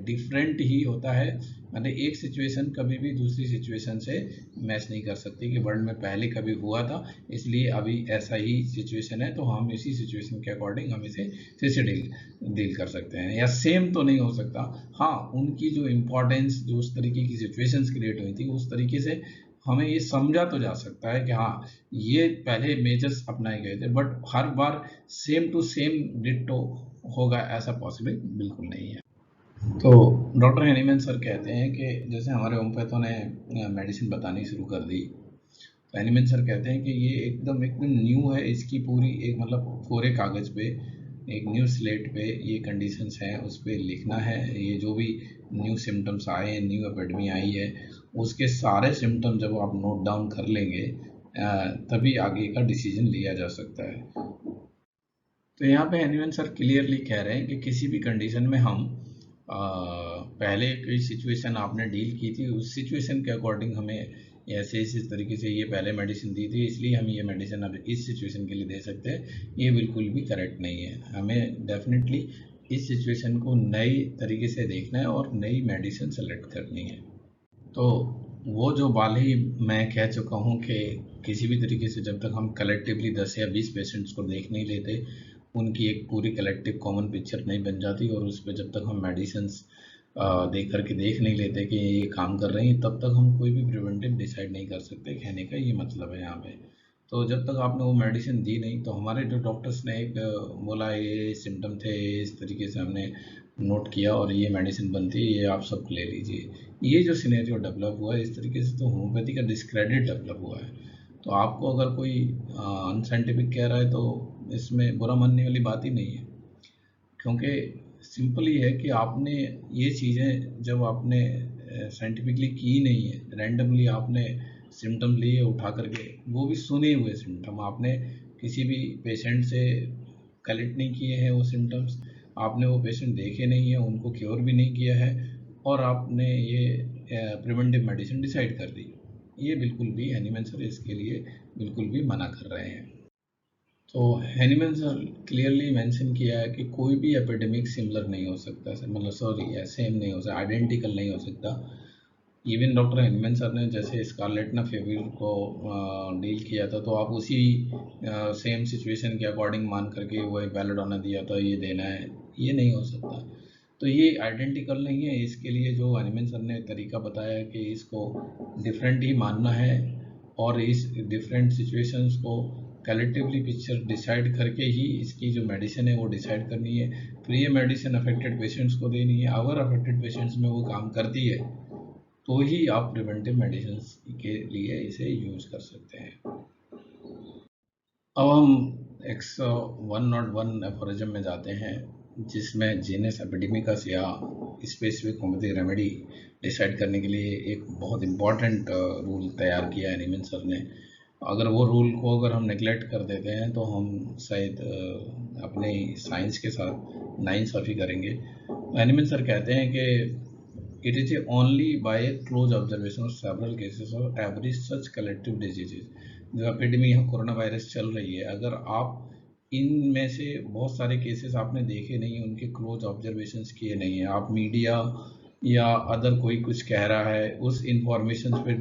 [SPEAKER 1] डिफरेंट ही होता है। मतलब एक सिचुएशन कभी भी दूसरी सिचुएशन से मैच नहीं कर सकती कि वर्ल्ड में पहले कभी हुआ था इसलिए अभी ऐसा ही सिचुएशन है तो हम इसी सिचुएशन के अकॉर्डिंग हम इसे फिर से डील कर सकते हैं, या सेम तो नहीं हो सकता। हाँ, उनकी जो इम्पोर्टेंस जो उस तरीके की सिचुएशंस क्रिएट हुई थी उस तरीके से हमें ये समझा तो जा सकता है कि हाँ ये पहले मेजर्स अपनाए गए थे, बट हर बार सेम टू सेम डिट्टो होगा ऐसा पॉसिबल बिल्कुल नहीं है। तो डॉक्टर हनीमैन सर कहते हैं कि जैसे हमारे होम्योपैथों ने मेडिसिन बतानी शुरू कर दी, तो हनीमैन सर कहते हैं कि ये एकदम एकदम न्यू है, इसकी पूरी एक मतलब पूरे कागज़ पे एक न्यू स्लेट पे ये कंडीशंस हैं उस पर लिखना है। ये जो भी न्यू सिम्टम्स आए हैं, न्यू एपिडेमी आई है, उसके सारे सिम्टम जब आप नोट डाउन कर लेंगे तभी आगे का डिसीजन लिया जा सकता है। तो यहाँ पे हनीमैन सर क्लियरली कह रहे हैं कि किसी भी कंडीशन में हम पहले कोई सिचुएशन आपने डील की थी उस सिचुएशन के अकॉर्डिंग हमें ऐसे इस तरीके से ये पहले मेडिसिन दी थी इसलिए हम ये मेडिसिन अब इस सिचुएशन के लिए दे सकते हैं, ये बिल्कुल भी करेक्ट नहीं है। हमें डेफिनेटली इस सिचुएशन को नए तरीके से देखना है और नई मेडिसिन सेलेक्ट करनी है। तो वो जो बात ही मैं कह चुका हूँ कि किसी भी तरीके से जब तक हम कलेक्टिवली 10 या 20 पेशेंट्स को देख नहीं लेते उनकी एक पूरी कलेक्टिव कॉमन पिक्चर नहीं बन जाती, और उस पर जब तक हम मेडिसिन्स देख नहीं लेते कि ये काम कर रही हैं, तब तक हम कोई भी प्रिवेंटिव डिसाइड नहीं कर सकते। कहने का ये मतलब है यहाँ पे। तो जब तक आपने वो मेडिसिन दी नहीं, तो हमारे जो डॉक्टर्स ने एक बोला ये सिम्टम थे, इस तरीके से हमने नोट किया और ये मेडिसिन बनती है, ये आप सब ले लीजिए। ये जो सिनेरियो डेवलप हुआ है इस तरीके से, तो होम्योपैथी का डिस्क्रेडिट डेवलप हुआ है। तो आपको अगर कोई अनसाइंटिफिक कह रहा है तो इसमें बुरा मानने वाली बात ही नहीं है, क्योंकि सिंपल ही है कि आपने ये चीज़ें जब आपने साइंटिफिकली की नहीं है, रैंडमली आपने सिम्टम लिए उठा करके, वो भी सुने हुए सिम्टम, आपने किसी भी पेशेंट से कलेक्ट नहीं किए हैं वो सिम्टम्स, आपने वो पेशेंट देखे नहीं है, उनको क्योर भी नहीं किया है, और आपने ये प्रिवेंटिव मेडिसिन डिसाइड कर दी। ये बिल्कुल भी हैनीमैन सर इसके लिए बिल्कुल भी मना कर रहे हैं। तो हैनीमैन सर क्लियरली मेंशन किया है कि कोई भी एपिडेमिक सिमिलर नहीं हो सकता, मतलब सॉरी सेम नहीं हो सकता, आइडेंटिकल नहीं हो सकता। इवन डॉक्टर हैनीमैन सर ने जैसे स्कारलेटना फेवर को डील किया था, तो आप उसी सेम सिचुएशन के अकॉर्डिंग मान करके वो एक बेलाडोना दिया था, ये देना है, ये नहीं हो सकता। तो ये आइडेंटिकल नहीं है। इसके लिए जो हैनीमैन सर ने तरीका बताया है कि इसको डिफरेंट ही मानना है, और इस डिफरेंट सिचुएशंस को कलेक्टिवली पिक्चर डिसाइड करके ही इसकी जो मेडिसिन है वो डिसाइड करनी है। फिर ये मेडिसिन अफेक्टेड पेशेंट्स को देनी है। अगर अफेक्टेड पेशेंट्स में वो काम करती है तो ही आप प्रिवेंटिव मेडिसिन के लिए इसे यूज कर सकते हैं। अब हम 101 एफोरिज्म में जाते हैं, जिसमें जीनस एपिडेमिकस या स्पेसिफिक होम्योपैथिक रेमेडी डिसाइड करने के लिए एक बहुत इम्पॉर्टेंट रूल तैयार किया है हैनीमैन सर ने। अगर वो रूल को अगर हम नेगलेक्ट कर देते हैं तो हम शायद अपने साइंस के साथ नाइंसाफ़ी करेंगे। हैनीमैन सर कहते हैं कि it is only by close observation of several cases of every such collective diseases. जो एपिडेमिक कोरोना वायरस चल रही है, अगर आप इनमें से बहुत सारे केसेस आपने देखे नहीं है, उनके क्लोज ऑब्जर्वेशंस किए नहीं है, आप मीडिया या अदर कोई कुछ कह रहा है उस इंफॉर्मेशन पे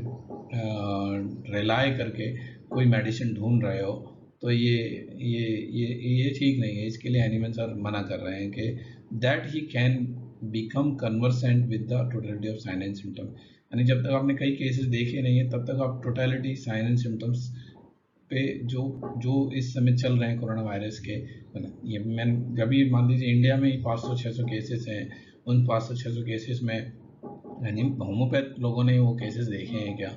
[SPEAKER 1] रिलाय करके कोई मेडिसिन ढूंढ रहे हो, तो ये ठीक नहीं है। इसके लिए हैनीमैन सर मना कर रहे हैं कि that he can become conversant with the totality of sine and symptom. यानी जब तक आपने कई केसेस देखे नहीं है तब तक आप टोटलिटी साइन एंड सिम्टम्स पे जो जो इस समय चल रहे हैं कोरोना वायरस के, ये मैं जब भी मान लीजिए इंडिया में ही 500-600 केसेस हैं, उन 500-600 केसेस में यानी होम्योपैथ लोगों ने वो केसेस देखे हैं क्या,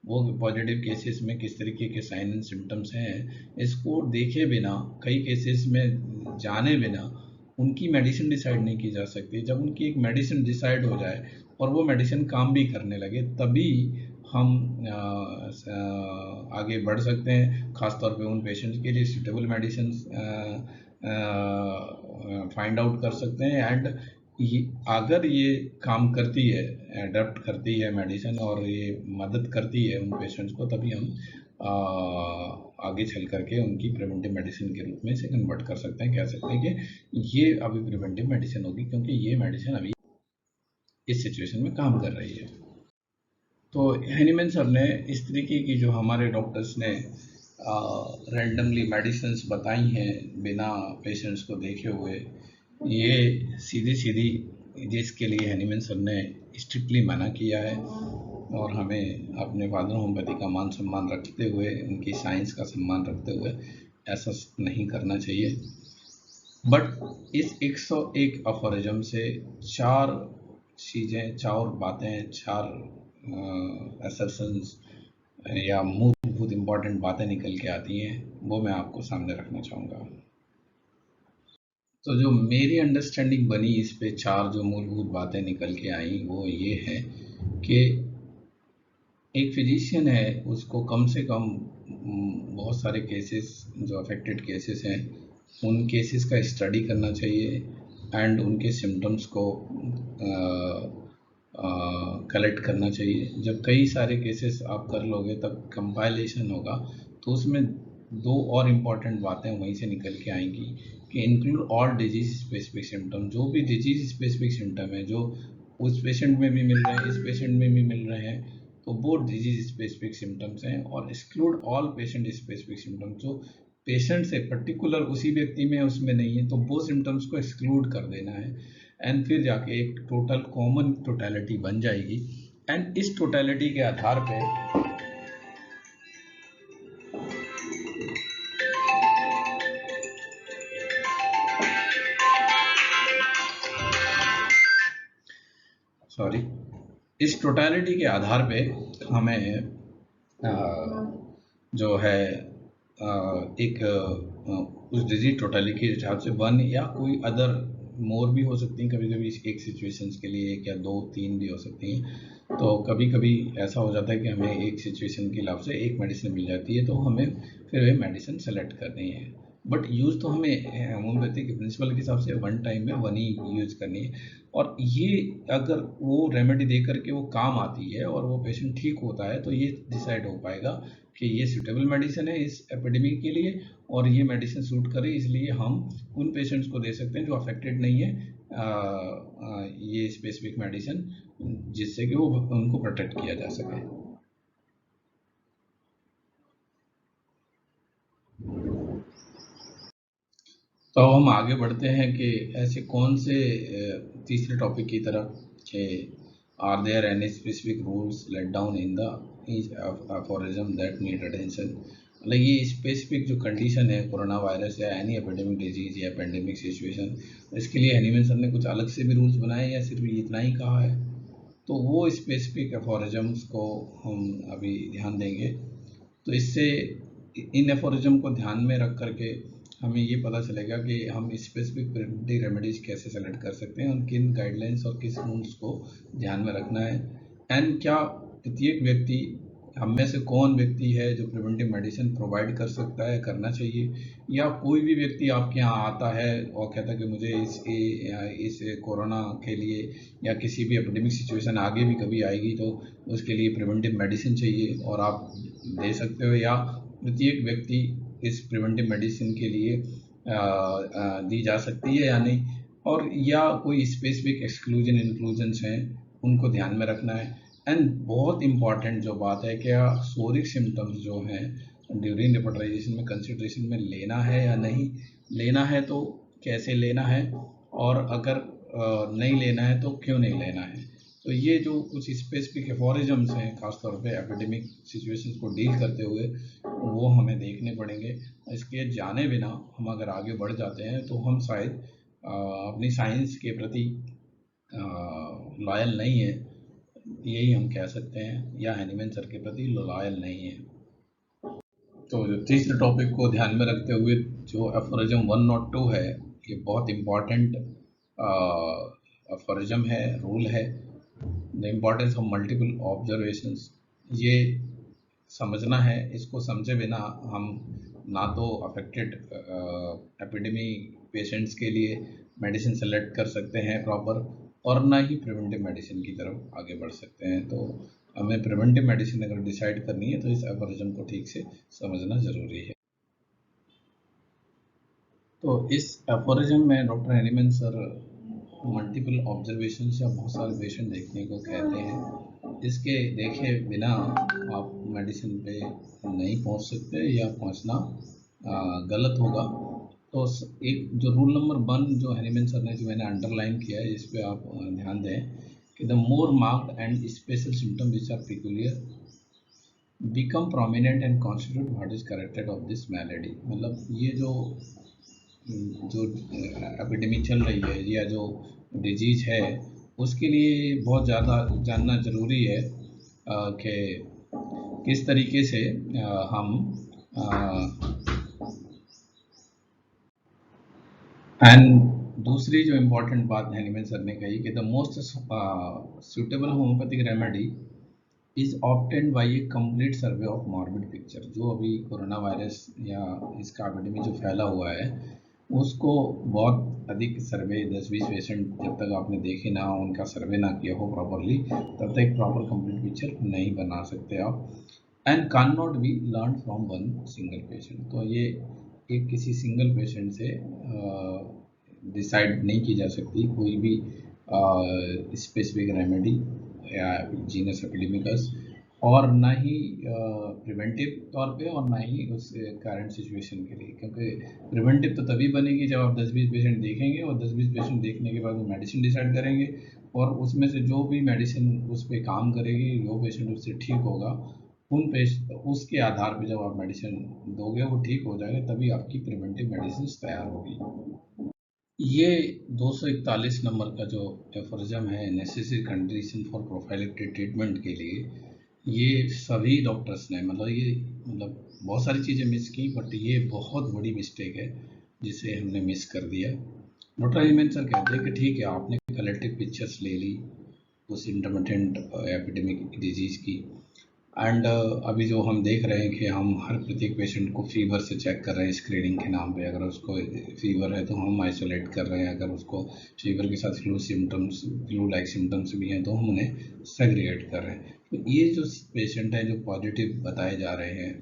[SPEAKER 1] वो पॉजिटिव केसेस में किस तरीके के साइन एंड सिम्टम्स हैं, इसको देखे बिना, कई केसेस में जाने बिना उनकी मेडिसिन डिसाइड नहीं की जा सकती। जब उनकी एक मेडिसिन डिसाइड हो जाए और वो मेडिसिन काम भी करने लगे, तभी हम आगे बढ़ सकते हैं। ख़ासतौर पे उन पेशेंट्स के लिए सूटेबल मेडिसिन फाइंड आउट कर सकते हैं। एंड अगर ये काम करती है, अडेप्ट करती है मेडिसिन और ये मदद करती है उन पेशेंट्स को, तभी हम आगे चल करके उनकी प्रिवेंटिव मेडिसिन के रूप में इसे कन्वर्ट कर सकते हैं। कह सकते हैं कि ये अभी प्रिवेंटिव मेडिसिन होगी, क्योंकि ये मेडिसिन अभी इस सिचुएशन में काम कर रही है। तो हैनीमैन सर ने इस तरीके की जो हमारे डॉक्टर्स ने रैंडमली मेडिसिन्स बताई हैं बिना पेशेंट्स को देखे हुए, ये सीधी सीधी जिसके लिए हैनीमैन सर ने स्ट्रिक्टली मना किया है, और हमें अपने फादर होम्योपैथी का मान सम्मान रखते हुए, उनकी साइंस का सम्मान रखते हुए ऐसा नहीं करना चाहिए। बट इस 101 अफोरिज्म से 4 चीज़ें, 4 बातें, 4 असर्शंस या मूलभूत इम्पॉर्टेंट बातें निकल के आती हैं, वो मैं आपको सामने रखना चाहूँगा। तो जो मेरी अंडरस्टैंडिंग बनी इस पे 4 जो मूलभूत बातें निकल के आई, वो ये है कि एक फिजिशियन है, उसको कम से कम बहुत सारे केसेस जो अफेक्टेड केसेस हैं उन केसेस का स्टडी करना चाहिए, एंड उनके सिम्टम्स को कलेक्ट करना चाहिए। जब कई सारे केसेस आप कर लोगे तब कंपाइलेशन होगा, तो उसमें 2 और इम्पॉर्टेंट बातें वहीं से निकल के आएंगी कि include all disease specific symptom. जो भी डिजीज स्पेसिफिक सिम्टम है जो उस पेशेंट में भी मिल रहे हैं, इस पेशेंट में भी मिल रहे हैं, तो वो डिजीज स्पेसिफिक सिम्टम्स हैं। और exclude all patient specific symptoms, जो पेशेंट से पर्टिकुलर उसी व्यक्ति में उसमें नहीं है, तो वो सिम्टम्स को एक्सक्लूड कर देना है एंड फिर जाके एक टोटल कॉमन टोटलिटी बन जाएगी। एंड इस टोटलिटी के आधार पे इस टोटलिटी के आधार पे हमें जो है एक उस डिजीज टोटलिटी के हिसाब से 1 या कोई अदर मोर भी हो सकती हैं, कभी कभी एक सिचुएशंस के लिए 1 या 2 3 भी हो सकती हैं। तो कभी कभी ऐसा हो जाता है कि हमें एक सिचुएशन के हिसाब से एक मेडिसिन मिल जाती है, तो हमें फिर वह मेडिसिन सेलेक्ट करनी है। बट यूज़ तो हमें होम्योपैथी के प्रिंसिपल के हिसाब से 1 टाइम में 1 ही यूज़ करनी है। और ये अगर वो रेमेडी दे करके वो काम आती है और वो पेशेंट ठीक होता है, तो ये डिसाइड हो पाएगा कि ये सूटेबल मेडिसिन है इस एपिडेमिक के लिए और ये मेडिसिन सूट करे, इसलिए हम उन पेशेंट्स को दे सकते हैं जो अफेक्टेड नहीं है ये स्पेसिफिक मेडिसिन, जिससे कि वो उनको प्रोटेक्ट किया जा सके। तो हम आगे बढ़ते हैं कि ऐसे कौन से तीसरे टॉपिक की तरफ कि are there any specific rules laid down in the aphorism that need attention. मतलब ये स्पेसिफिक जो कंडीशन है कोरोना वायरस या एनी एपिडेमिक डिजीज या पेंडेमिक सिचुएशन, इसके लिए हनीमैन सर ने कुछ अलग से भी रूल्स बनाए या सिर्फ इतना ही कहा है? तो वो स्पेसिफिक एफोरिज्म्स को हम अभी ध्यान देंगे। तो इससे इन एफोरिज्म को ध्यान में रख करके हमें ये पता चलेगा कि हम स्पेसिफिक प्रिवेंटिव रेमेडीज कैसे सेलेक्ट कर सकते हैं और किन गाइडलाइंस और किस रूल्स को ध्यान में रखना है। एंड क्या प्रत्येक व्यक्ति, हम में से कौन व्यक्ति है जो प्रिवेंटिव मेडिसिन प्रोवाइड कर सकता है, करना चाहिए, या कोई भी व्यक्ति आपके यहाँ आता है और कहता है कि मुझे इस कोरोना के लिए या किसी भी एपिडेमिक सिचुएशन आगे भी कभी आएगी तो उसके लिए प्रिवेंटिव मेडिसिन चाहिए और आप दे सकते हो, या प्रत्येक व्यक्ति इस प्रिवेंटिव मेडिसिन के लिए दी जा सकती है या नहीं, और या कोई स्पेसिफिक एक्सक्लूजन इंक्लूजन्स हैं उनको ध्यान में रखना है। एंड बहुत इम्पॉर्टेंट जो बात है, क्या सोरिक सिम्टम्स जो हैं ड्यूरिंग रिपोर्टराइजेशन में कंसिडरेशन में लेना है या नहीं लेना है, तो कैसे लेना है, और अगर नहीं लेना है तो क्यों नहीं लेना है। तो ये जो कुछ स्पेसिफिक एफोरिज्म्स हैं खासतौर पे एपिडेमिक सिचुएशंस को डील करते हुए, वो हमें देखने पड़ेंगे। इसके जाने बिना हम अगर आगे बढ़ जाते हैं तो हम शायद अपनी साइंस के प्रति लॉयल नहीं है, यही हम कह सकते हैं, या हनीमैन सर के प्रति लॉयल नहीं है। तो जो तीसरे टॉपिक को ध्यान में रखते हुए जो एफोरिज्म 102 है, ये बहुत इम्पॉर्टेंट एफोरिज्म है, रूल है। The importance of multiple observations, ये समझना है। इसको समझे बिना हम ना तो अफेक्टेड एपिडेमिक पेशेंट्स के लिए मेडिसिन सेलेक्ट कर सकते हैं प्रॉपर, और ना ही प्रिवेंटिव मेडिसिन की तरफ आगे बढ़ सकते हैं। तो हमें प्रिवेंटिव मेडिसिन अगर डिसाइड करनी है तो इस एफोरिज्म को ठीक से समझना ज़रूरी है। तो इस एफोरिज्म में doctor Hahnemann sir multiple observation या बहुत सारे पेशेंट देखने को कहते हैं। इसके देखे बिना आप मेडिसिन पे नहीं पहुंच सकते या पहुंचना गलत होगा। तो एक जो रूल नंबर 1 जो हनीमैन सर ने, जो मैंने अंडरलाइन किया है, इस पे आप ध्यान दें कि the more marked and special symptom which are peculiar become prominent and constitute what is corrected of this malady. मतलब ये जो एपिडेमिक चल रही है या जो डिजीज है, उसके लिए बहुत ज़्यादा जानना ज़रूरी है कि किस तरीके से हम एंड दूसरी जो इम्पोर्टेंट बात हनीमैन सर ने कही कि the most suitable homeopathic remedy is obtained by A complete survey of morbid picture. जो अभी कोरोना वायरस या इसका एपिडेमिक जो फैला हुआ है, उसको बहुत अधिक सर्वे 10-20 पेशेंट जब तक आपने देखे ना हो, उनका सर्वे ना किया हो प्रॉपरली, तब तक प्रॉपर कंप्लीट पिक्चर नहीं बना सकते आप। And can not be learn from one single patient. तो ये एक किसी सिंगल पेशेंट से डिसाइड नहीं की जा सकती कोई भी स्पेसिफिक रेमेडी या जीनस एपिडेमिकस। और ना ही प्रिवेंटिव तौर पे और ना ही उस करंट सिचुएशन के लिए, क्योंकि प्रिवेंटिव तो तभी बनेगी जब आप 10-20 पेशेंट देखेंगे और 10-20 पेशेंट देखने के बाद वो मेडिसिन डिसाइड करेंगे, और उसमें से जो भी मेडिसिन उस पर काम करेगी, जो पेशेंट उससे ठीक होगा, उसके आधार पर जब आप मेडिसिन दोगे वो ठीक हो जाएगा, तभी आपकी प्रिवेंटिव मेडिसिन तैयार होगी। ये 241 नंबर का जो एफोरिज्म है, necessary condition for prophylactic treatment के लिए, ये सभी डॉक्टर्स ने मतलब बहुत सारी चीज़ें मिस की, बट ये बहुत बड़ी मिस्टेक है जिसे हमने मिस कर दिया। डॉक्टर अहिमन सर कहते हैं कि ठीक है, आपने कलेक्टिव पिक्चर्स ले ली उस इंटरमिटेंट एपिडेमिक डिजीज़ की, एंड अभी जो हम देख रहे हैं कि हम हर प्रत्येक पेशेंट को फीवर से चेक कर रहे हैं स्क्रीनिंग के नाम पे। अगर उसको फीवर है तो हम आइसोलेट कर रहे हैं, अगर उसको फीवर के साथ फ्लू लाइक सिम्टम्स भी हैं तो हम उन्हें सेग्रीगेट कर रहे हैं। तो ये जो पेशेंट हैं जो पॉजिटिव बताए जा रहे हैं,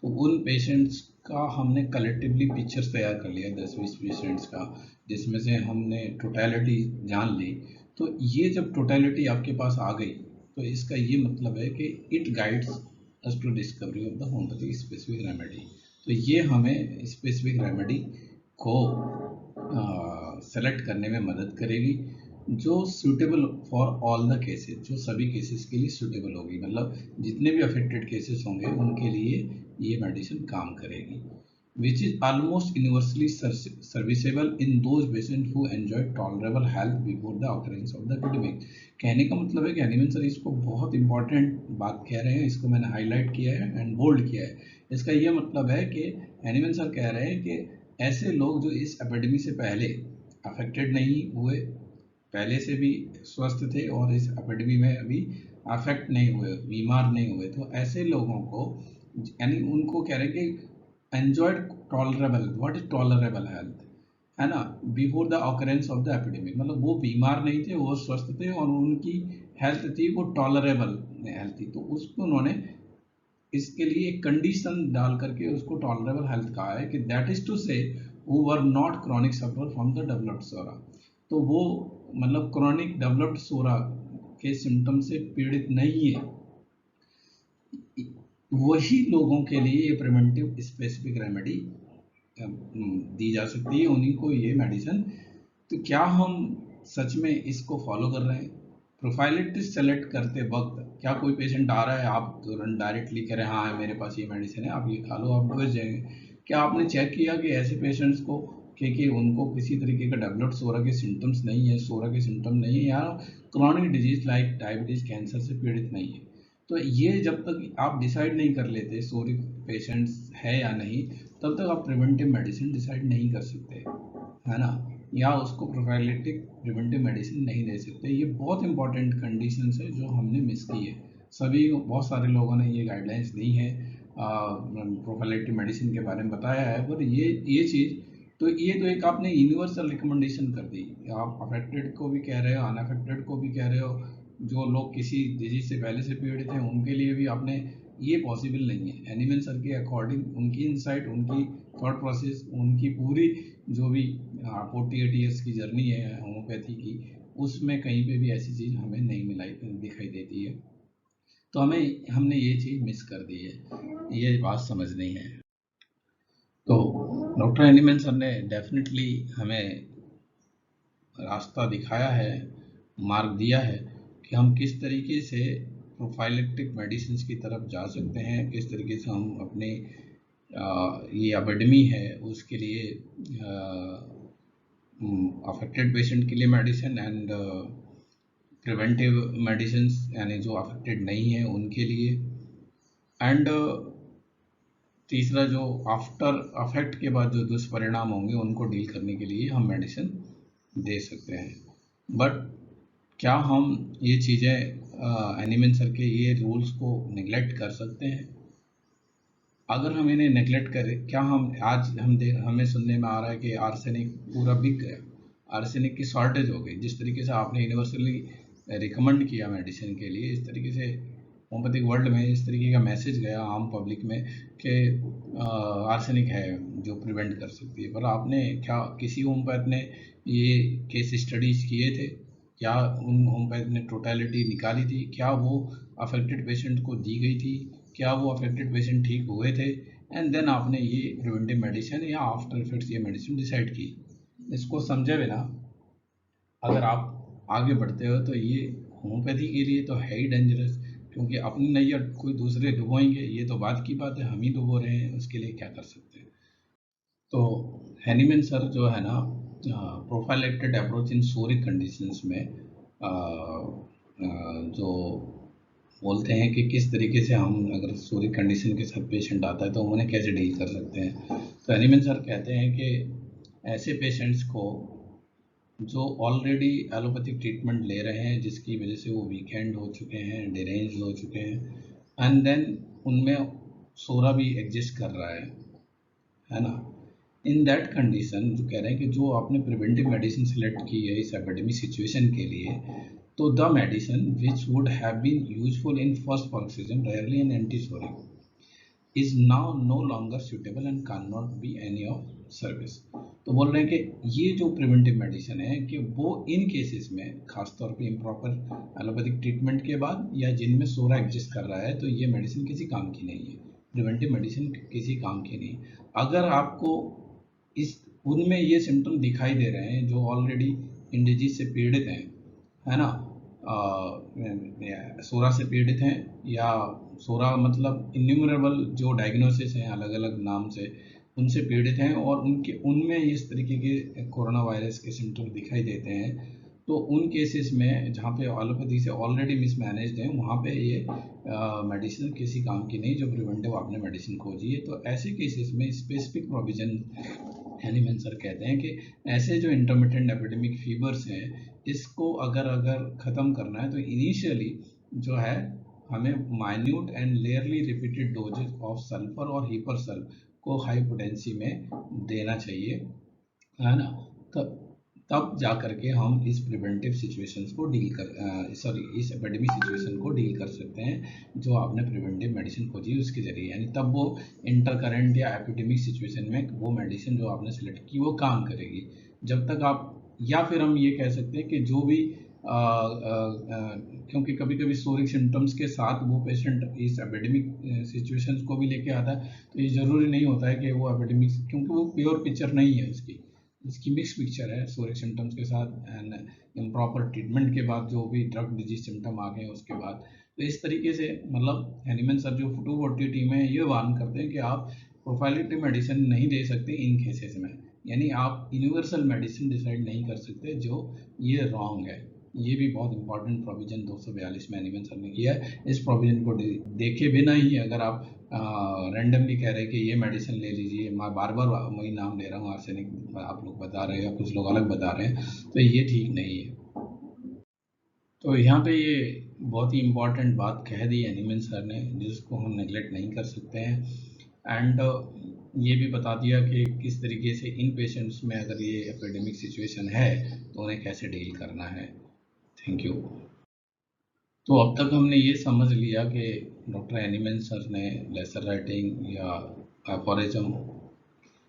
[SPEAKER 1] तो उन पेशेंट्स का हमने कलेक्टिवली पिक्चर्स तैयार कर लिया 10-20 पेशेंट्स का, जिसमें से हमने टोटलिटी जान ली। तो ये जब टोटलिटी आपके पास आ गई, तो इसका ये मतलब है कि it guides us to discovery of the homeopathic specific remedy. तो ये हमें स्पेसिफिक रेमेडी को सेलेक्ट करने में मदद करेगी, जो suitable for all the cases, जो सभी केसेस के लिए सूटेबल होगी। मतलब जितने भी अफेक्टेड केसेस होंगे उनके लिए ये मेडिसिन काम करेगी, which is almost universally serviceable in those patients who enjoy tolerable health before the occurrence of the epidemic। कहने का मतलब है कि हनीमन सर इसको बहुत इंपॉर्टेंट बात कह रहे हैं, इसको मैंने हाईलाइट किया है एंड बोल्ड किया है। इसका ये मतलब है कि हनीमन सर कह रहे हैं कि ऐसे लोग जो इस एपिडेमिक से पहले अफेक्टेड नहीं हुए, पहले से भी स्वस्थ थे और इस एपिडेमिक में अभी अफेक्ट नहीं हुए, बीमार नहीं हुए, तो ऐसे लोगों को, यानी उनको कह रहे हैं कि enjoyed tolerable, what is tolerable health, है ना, before the occurrence of the epidemic. मतलब वो बीमार नहीं थे, वो स्वस्थ थे और उनकी हेल्थ थी वो टॉलरेबल हेल्थ थी। तो उसको उन्होंने इसके लिए एक कंडीशन डाल करके उसको टॉलरेबल हेल्थ कहा है कि that is to say who were not chronic suffer from the developed psora. तो वो मतलब क्रॉनिक डेवलप्ड सोरा के सिम्टम से पीड़ित नहीं है, वही लोगों के लिए ये प्रिवेंटिव स्पेसिफिक रेमेडी दी जा सकती है, उन्हीं को ये मेडिसिन। तो क्या हम सच में इसको फॉलो कर रहे हैं? प्रोफाइलेटिस सेलेक्ट करते वक्त क्या कोई पेशेंट आ रहा है, आप तुरंत डायरेक्टली कह रहे हैं हाँ मेरे पास ये मेडिसिन है, आप ये खा लो, आप बच जाएंगे? क्या आपने चेक किया कि ऐसे पेशेंट्स को कि उनको किसी तरीके का डेवलप्ड सोरा के सिम्टम्स नहीं है, सोरा के सिम्टम नहीं है, या chronic disease like diabetes, cancer से पीड़ित नहीं है? तो ये जब तक आप डिसाइड नहीं कर लेते सोरिक पेशेंट्स है या नहीं, तब तक आप प्रिवेंटिव मेडिसिन डिसाइड नहीं कर सकते, है ना, या उसको प्रोफाइलेटिक प्रिवेंटिव मेडिसिन नहीं दे सकते। ये बहुत इंपॉर्टेंट कंडीशंस है जो हमने मिस की है। सभी बहुत सारे लोगों ने ये गाइडलाइंस दी हैं, प्रोफाइलेटिव मेडिसिन के बारे में बताया है, पर ये चीज़ तो ये तो एक आपने यूनिवर्सल रिकमेंडेशन कर दी। आप अफेक्टेड को भी कह रहे हो, अनअफेक्टेड को भी कह रहे हो, जो लोग किसी डिजीज से पहले से पीड़ित हैं उनके लिए भी आपने, ये पॉसिबल नहीं है। एनिमल सर के अकॉर्डिंग, उनकी इंसाइट, उनकी थॉट प्रोसेस, उनकी पूरी जो भी 48 ईयर्स की जर्नी है होम्योपैथी की, उसमें कहीं पे भी ऐसी चीज़ हमें नहीं मिलाई दिखाई देती है। तो हमने ये चीज़ मिस कर दी है, ये बात समझनी है। तो डॉक्टर एनिमल सर ने डेफिनेटली हमें रास्ता दिखाया है, मार्ग दिया है कि हम किस तरीके से प्रोफाइलेक्टिक मेडिसिन की तरफ जा सकते हैं, किस तरीके से हम अपने ये एपिडेमी है उसके लिए अफेक्टेड पेशेंट के लिए मेडिसिन एंड प्रिवेंटिव मेडिसिन, यानी जो अफेक्टेड नहीं है उनके लिए, एंड तीसरा जो आफ्टर अफेक्ट के बाद जो दुष्परिणाम होंगे उनको डील करने के लिए हम मेडिसिन दे सकते हैं। बट क्या हम ये चीज़ें एनिमल सर के ये रूल्स को निगलेक्ट कर सकते हैं? अगर हम इन्हें नेगलेक्ट करें, क्या हम आज हमें सुनने में आ रहा है कि आर्सेनिक पूरा बिक गया, आर्सेनिक की शॉर्टेज हो गई, जिस तरीके से आपने यूनिवर्सली रिकमेंड किया मेडिसिन के लिए, इस तरीके से होम्योपैथिक वर्ल्ड में इस तरीके का मैसेज गया आम पब्लिक में कि आर्सेनिक है जो प्रिवेंट कर सकती है, पर आपने क्या किसी होम्योपैथ ने ये केस स्टडीज किए थे? क्या उन होम्योपैथ ने टोटलिटी निकाली थी? क्या वो अफेक्टेड पेशेंट को दी गई थी, क्या वो अफेक्टेड पेशेंट ठीक हुए थे, एंड देन आपने ये प्रिवेंटिव मेडिसिन या आफ्टर इफेक्ट्स ये मेडिसिन डिसाइड की। इसको समझे बिना अगर आप आगे बढ़ते हो तो ये होम्योपैथी के लिए तो है ही डेंजरस, क्योंकि अपनी नैया कोई दूसरे डुबोएंगे, ये तो बात की बात है, हम ही डुबो रहे हैं, उसके लिए क्या कर सकते हैं। तो हैनीमैन सर जो है ना, प्रोफाइलेक्टेड अप्रोच इन सोरिक कंडीशंस में जो बोलते हैं कि किस तरीके से हम अगर सोरिक कंडीशन के साथ पेशेंट आता है तो उन्हें कैसे डील कर सकते हैं। तो हैनीमैन सर कहते हैं कि ऐसे पेशेंट्स को जो ऑलरेडी एलोपैथिक ट्रीटमेंट ले रहे हैं, जिसकी वजह से वो वीकेंड हो चुके हैं, डिरेंज हो चुके हैं, एंड देन उनमें सोरा भी एग्जिस्ट कर रहा है ना। इन दैट कंडीशन जो कह रहे हैं कि जो आपने प्रिवेंटिव मेडिसिन सेलेक्ट की है इस एपिडेमिक सिचुएशन के लिए, तो the medicine which would have been useful in first paroxysm rarely an antipsoric is now no longer suitable and can not be any of service. तो बोल रहे हैं कि ये जो प्रिवेंटिव मेडिसिन है कि वो इन केसेस में, खासतौर पे इम्प्रॉपर एलोपैथिक ट्रीटमेंट के बाद या जिनमें सोरा एग्जिस्ट कर रहा है, तो ये मेडिसिन किसी काम की नहीं है, प्रिवेंटिव मेडिसिन किसी काम की नहीं। अगर आपको इस उनमें ये सिम्टम दिखाई दे रहे हैं जो ऑलरेडी इन डिजीज से पीड़ित हैं, है ना, सोरा से पीड़ित हैं, या सोरा मतलब इन्यूमरेबल जो डायग्नोसिस हैं अलग अलग नाम से, उनसे पीड़ित हैं, और उनमें इस तरीके के कोरोना वायरस के सिम्टम दिखाई देते हैं, तो उन केसेस में जहाँ पे एलोपैथी से ऑलरेडी मिसमैनेज्ड हैं, वहाँ पे ये मेडिसिन किसी काम की नहीं जो प्रिवेंटिव आपने मेडिसिन खोजी है। तो ऐसे केसेस में स्पेसिफिक प्रोविजन हैनीमैन सर कहते हैं कि ऐसे जो इंटरमिटेंट एपिडेमिक फीवर्स हैं, इसको अगर ख़त्म करना है तो इनिशियली जो है हमें minute and rarely repeated doses of sulphur और हीपर को हाई पोटेंसी में देना चाहिए, है ना। तब जा करके हम इस प्रिवेंटिव सिचुएशंस को डील कर इस एपिडेमिक सिचुएशन को डील कर सकते हैं जो आपने प्रिवेंटिव मेडिसिन खोजी उसके जरिए, यानी तब वो इंटरकरेंट या एपिडेमिक सिचुएशन में वो मेडिसिन जो आपने सेलेक्ट की वो काम करेगी। जब तक आप, या फिर हम ये कह सकते हैं कि जो भी क्योंकि कभी कभी सोरिक सिम्टम्स के साथ वो पेशेंट इस एपिडेमिक सिचुएशंस को भी लेके आता है, तो ये ज़रूरी नहीं होता है कि वो एपिडेमिक, क्योंकि वो प्योर पिक्चर नहीं है इसकी मिक्स पिक्चर है सोरिक सिम्टम्स के साथ एंड इम्प्रॉपर ट्रीटमेंट के बाद जो भी ड्रग डिजीज सिम्टम आ गए उसके बाद। तो इस तरीके से मतलब हैनीमैन सर जो 240 टीम है ये वार्न करते हैं कि आप प्रोफाइलेटिव मेडिसिन नहीं दे सकते इन केसेस में, यानी आप यूनिवर्सल मेडिसिन डिसाइड नहीं कर सकते, जो ये रॉन्ग है। ये भी बहुत इंपॉर्टेंट प्रोविजन 242 में हैनीमैन सर ने किया है। इस प्रोविजन को देखे बिना ही अगर आप रैंडमली कह रहे हैं कि ये मेडिसिन ले लीजिए, मैं बार बार वही नाम ले रहा हूँ, आर्सेनिक आप लोग बता रहे हैं या कुछ लोग अलग बता रहे हैं, तो ये ठीक नहीं है। तो यहाँ पे ये बहुत ही इम्पॉर्टेंट बात कह दी हैनीमैन सर ने, जिसको हम नेगलेक्ट नहीं कर सकते हैं। एंड ये भी बता दिया कि किस तरीके से इन पेशेंट्स में अगर ये एपिडेमिक सिचुएशन है तो उन्हें कैसे डील करना है। Thank you. तो अब तक हमने ये समझ लिया कि डॉक्टर हैनीमैन सर ने लेसर राइटिंग या aphorism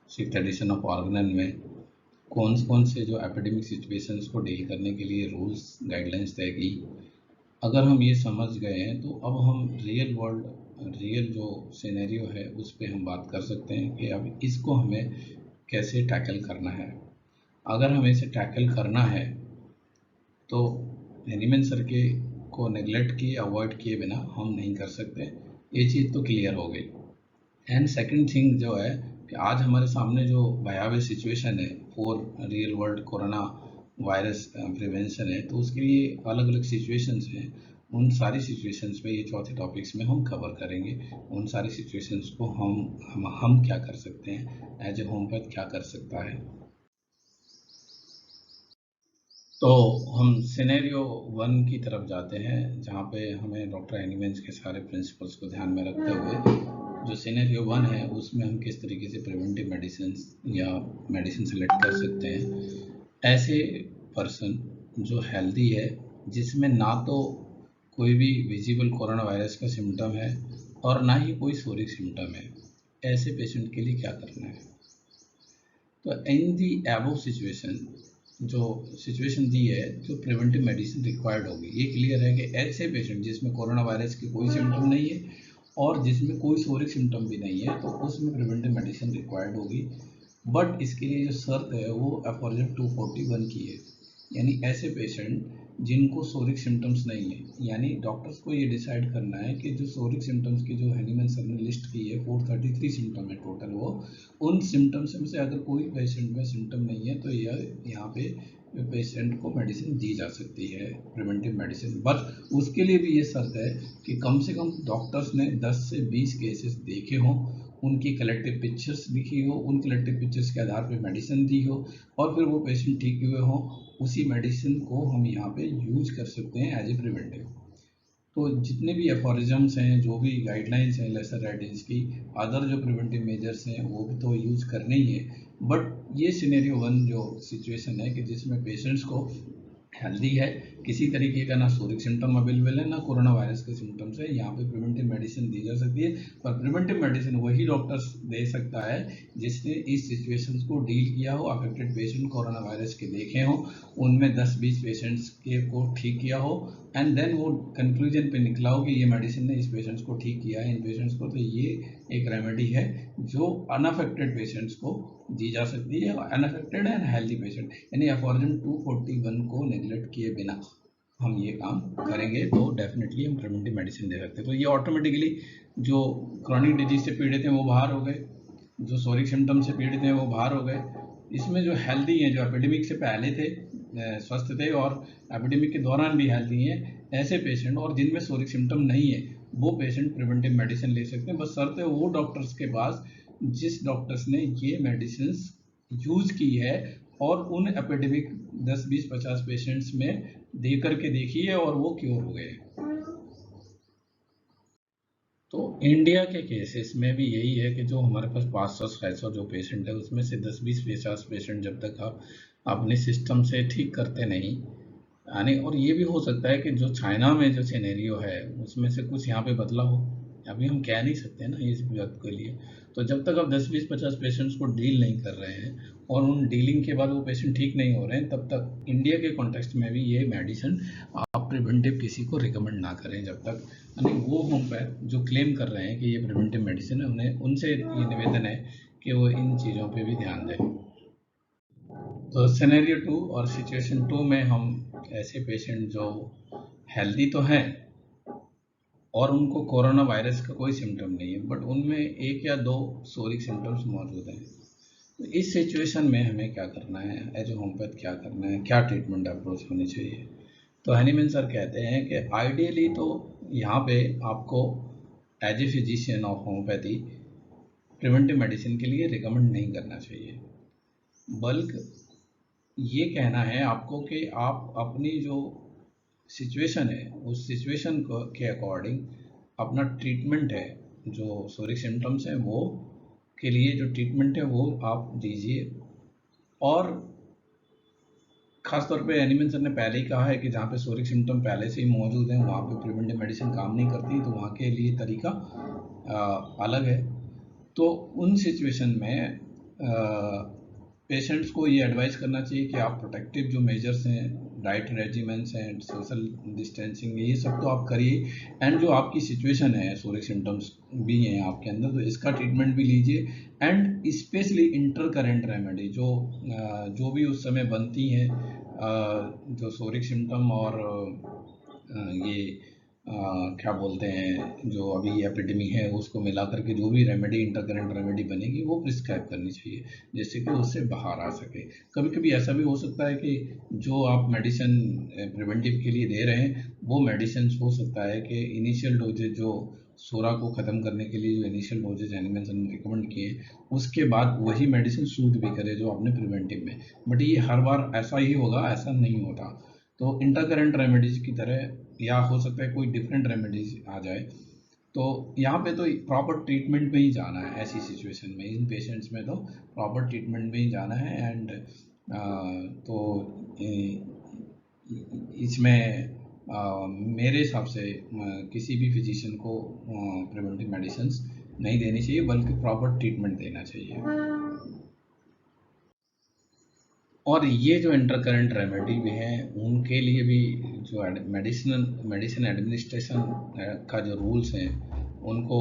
[SPEAKER 1] 6th edition of Organon में कौन से जो एपिडेमिक सिचुएशंस को डील करने के लिए रूल्स गाइडलाइंस तय की। अगर हम ये समझ गए हैं तो अब हम रियल जो सिनेरियो है उस पर हम बात कर सकते हैं कि अब इसको हमें कैसे टैकल करना है। अगर हमें इसे टैकल करना है तो हैनीमैन सर के को नेगलेक्ट किए, अवॉइड किए बिना हम नहीं कर सकते, ये चीज़ तो क्लियर हो गई। एंड सेकंड थिंग जो है कि आज हमारे सामने जो भयावह सिचुएशन है for real world corona virus prevention है, तो उसके लिए अलग अलग सिचुएशंस हैं। उन सारी सिचुएशंस में ये चौथे टॉपिक्स में हम कवर करेंगे। उन सारी सिचुएशंस को हम क्या कर सकते हैं, एज ए होम्योपैथ क्या कर सकता है। तो हम सिनेरियो 1 की तरफ जाते हैं, जहाँ पे हमें डॉक्टर हैनीमैन के सारे प्रिंसिपल्स को ध्यान में रखते हुए जो सिनेरियो 1 है उसमें हम किस तरीके से प्रिवेंटिव मेडिसिन या मेडिसिन सेलेक्ट कर सकते हैं। ऐसे पर्सन जो हेल्दी है, जिसमें ना तो कोई भी विजिबल कोरोना वायरस का सिम्टम है और ना ही कोई सोरिक सिम्टम है, ऐसे पेशेंट के लिए क्या करना है। तो इन दी एबव सिचुएशन जो सिचुएशन दी है जो प्रिवेंटिव मेडिसिन रिक्वायर्ड होगी, ये क्लियर है कि ऐसे पेशेंट जिसमें कोरोना वायरस की कोई सिम्टम नहीं है और जिसमें कोई सोरिक सिम्टम भी नहीं है तो उसमें प्रिवेंटिव मेडिसिन रिक्वायर्ड होगी। बट इसके लिए जो शर्त है वो एफॉर्जम 241 की है, यानी ऐसे पेशेंट जिनको सोरिक सिम्टम्स नहीं है, यानी डॉक्टर्स को ये डिसाइड करना है कि जो सोरिक सिम्टम्स की जो हैनीमैन सर ने लिस्ट की है 433 सिम्टम है टोटल, वो उन सिम्टम्स में से अगर कोई पेशेंट में सिम्टम नहीं है तो यह यहाँ पे पेशेंट को मेडिसिन दी जा सकती है प्रिवेंटिव मेडिसिन। बट उसके लिए भी ये शर्त है कि कम से कम डॉक्टर्स ने 10 से 20 केसेस देखे हों, उनकी कलेक्टिव पिक्चर्स दिखी हो, उन कलेक्टिव पिक्चर्स के आधार पे मेडिसिन दी हो और फिर वो पेशेंट ठीक हुए हों, उसी मेडिसिन को हम यहाँ पे यूज कर सकते हैं एज ए प्रिवेंटिव। तो जितने भी एफोरिजम्स हैं, जो भी गाइडलाइंस हैं लेसर राइटिंग्स की, अदर जो प्रिवेंटिव मेजर्स हैं वो भी तो यूज करने ही है। बट ये सिनेरियो वन जो सिचुएशन है कि जिसमें पेशेंट्स को हेल्दी है, किसी तरीके का ना सोरिक सिम्टम अवेलेबल है ना कोरोना वायरस के सिम्टम्स है, यहाँ पे प्रिवेंटिव मेडिसिन दी जा सकती है। पर प्रिवेंटिव मेडिसिन वही डॉक्टर्स दे सकता है जिसने इस सिचुएशंस को डील किया हो, अफेक्टेड पेशेंट कोरोना वायरस के देखे हो, उनमें 10-20 पेशेंट्स के को ठीक किया हो एंड देन वो कंक्लूजन पे निकला हो कि ये मेडिसिन ने इस पेशेंट्स को ठीक किया है इन पेशेंट्स को, तो ये एक रेमेडी है जो अनअफेक्टेड पेशेंट्स को दी जा सकती है, अनअफेक्टेड एंड हेल्दी पेशेंट, यानी एफॉर्जम 241 को नेग्लेक्ट किए बिना हम ये काम करेंगे तो डेफिनेटली हम प्रिवेंटिव मेडिसिन दे सकते हैं। तो ये ऑटोमेटिकली जो क्रॉनिक डिजीज से पीड़ित हैं वो बाहर हो गए, जो सोरिक सिम्टम से पीड़ित हैं वो बाहर हो गए। इसमें जो हेल्दी हैं, जो एपिडेमिक से पहले थे स्वस्थ थे और एपिडेमिक के दौरान भी हेल्दी हैं, ऐसे पेशेंट और जिनमें सोरिक सिम्टम नहीं है वो पेशेंट प्रिवेंटिव मेडिसिन ले सकते हैं। बस शर्त है वो डॉक्टर्स के पास जिस डॉक्टर्स ने ये मेडिसिन यूज की है और उन एपिडेमिक 10-20-50 पेशेंट्स में दे करके देखी है और वो क्योर हो गए। तो इंडिया के केसेस में भी यही है कि जो हमारे पास 500-600 जो पेशेंट है उसमें से 10-20-50 पेशेंट जब तक आप अपने सिस्टम से ठीक करते नहीं, यानी और ये भी हो सकता है कि जो चाइना में जो सिनेरियो है उसमें से कुछ यहाँ पे बदला हो, अभी हम कह नहीं सकते ना इस बात के लिए। तो जब तक आप 10-20-50 पेशेंट्स को डील नहीं कर रहे हैं और उन डीलिंग के बाद वो पेशेंट ठीक नहीं हो रहे हैं, तब तक इंडिया के कॉन्टेक्स्ट में भी ये मेडिसिन आप प्रिवेंटिव किसी को रिकमेंड ना करें जब तक, यानी वो होम्योपैथ जो क्लेम कर रहे हैं कि ये प्रिवेंटिव मेडिसिन है उन्हें उनसे ये निवेदन है कि वो इन चीज़ों पे भी ध्यान दें। तो सिनेरियो 2 और सिचुएशन 2 में हम ऐसे पेशेंट जो हेल्दी तो हैं और उनको कोरोना वायरस का कोई सिम्टम नहीं है बट उनमें 1 या 2 सोरिक सिम्टम्स मौजूद हैं, तो इस सिचुएशन में हमें क्या करना है, एज ए होम्योपैथ क्या करना है, क्या ट्रीटमेंट अप्रोच होनी चाहिए। तो हैनीमैन सर कहते हैं कि आइडियली तो यहाँ पे आपको as a physician of homeopathy preventive medicine के लिए रिकमेंड नहीं करना चाहिए, बल्कि ये कहना है आपको कि आप अपनी जो सिचुएशन है उस सिचुएशन को के अकॉर्डिंग अपना ट्रीटमेंट है, जो सोरिक सिम्टम्स हैं वो के लिए जो ट्रीटमेंट है वो आप दीजिए। और खासतौर पे हैनीमैन सर ने पहले ही कहा है कि जहाँ पे सोरिक सिम्टम पहले से ही मौजूद हैं वहाँ पे प्रिवेंटिव मेडिसिन काम नहीं करती, तो वहाँ के लिए तरीका अलग है। तो उन सिचुएशन में पेशेंट्स को ये एडवाइस करना चाहिए कि आप प्रोटेक्टिव जो मेजर्स हैं, डाइट रेजिमेंट्स हैं, सोशल डिस्टेंसिंग, ये सब तो आप करिए एंड जो आपकी सिचुएशन है सोरिक सिम्टम्स भी हैं आपके अंदर तो इसका ट्रीटमेंट भी लीजिए and specially inter current remedy जो भी उस समय बनती हैं, जो सोरिक सिम्टम और ये क्या बोलते हैं जो अभी एपिडेमी है उसको मिला करके जो भी रेमेडी इंटरकरेंट रेमेडी बनेगी वो प्रिस्क्राइब करनी चाहिए जिससे कि उससे बाहर आ सके। कभी कभी ऐसा भी हो सकता है कि जो आप मेडिसिन प्रिवेंटिव के लिए दे रहे हैं वो मेडिसिन हो सकता है कि इनिशियल डोजेज जो सोरा को ख़त्म करने के लिए जो इनिशियल डोजेज हैनीमैन सर ने रिकमेंड किए उसके बाद वही मेडिसिन सूट भी करे जो आपने प्रिवेंटिव में, बट ये हर बार ऐसा ही होगा ऐसा नहीं होता। तो इंटरकरेंट रेमेडीज की तरह या हो सकता है कोई डिफरेंट रेमेडीज आ जाए, तो यहाँ पे तो प्रॉपर ट्रीटमेंट में ही जाना है ऐसी सिचुएशन में, इन पेशेंट्स में तो प्रॉपर ट्रीटमेंट में ही जाना है एंड तो इसमें मेरे हिसाब से किसी भी फिजिशियन को प्रिवेंटिव मेडिसिन नहीं देनी चाहिए बल्कि प्रॉपर ट्रीटमेंट देना चाहिए। और ये जो इंटरकरेंट रेमेडी भी हैं उनके लिए भी जो मेडिसिन एडमिनिस्ट्रेशन का जो रूल्स हैं उनको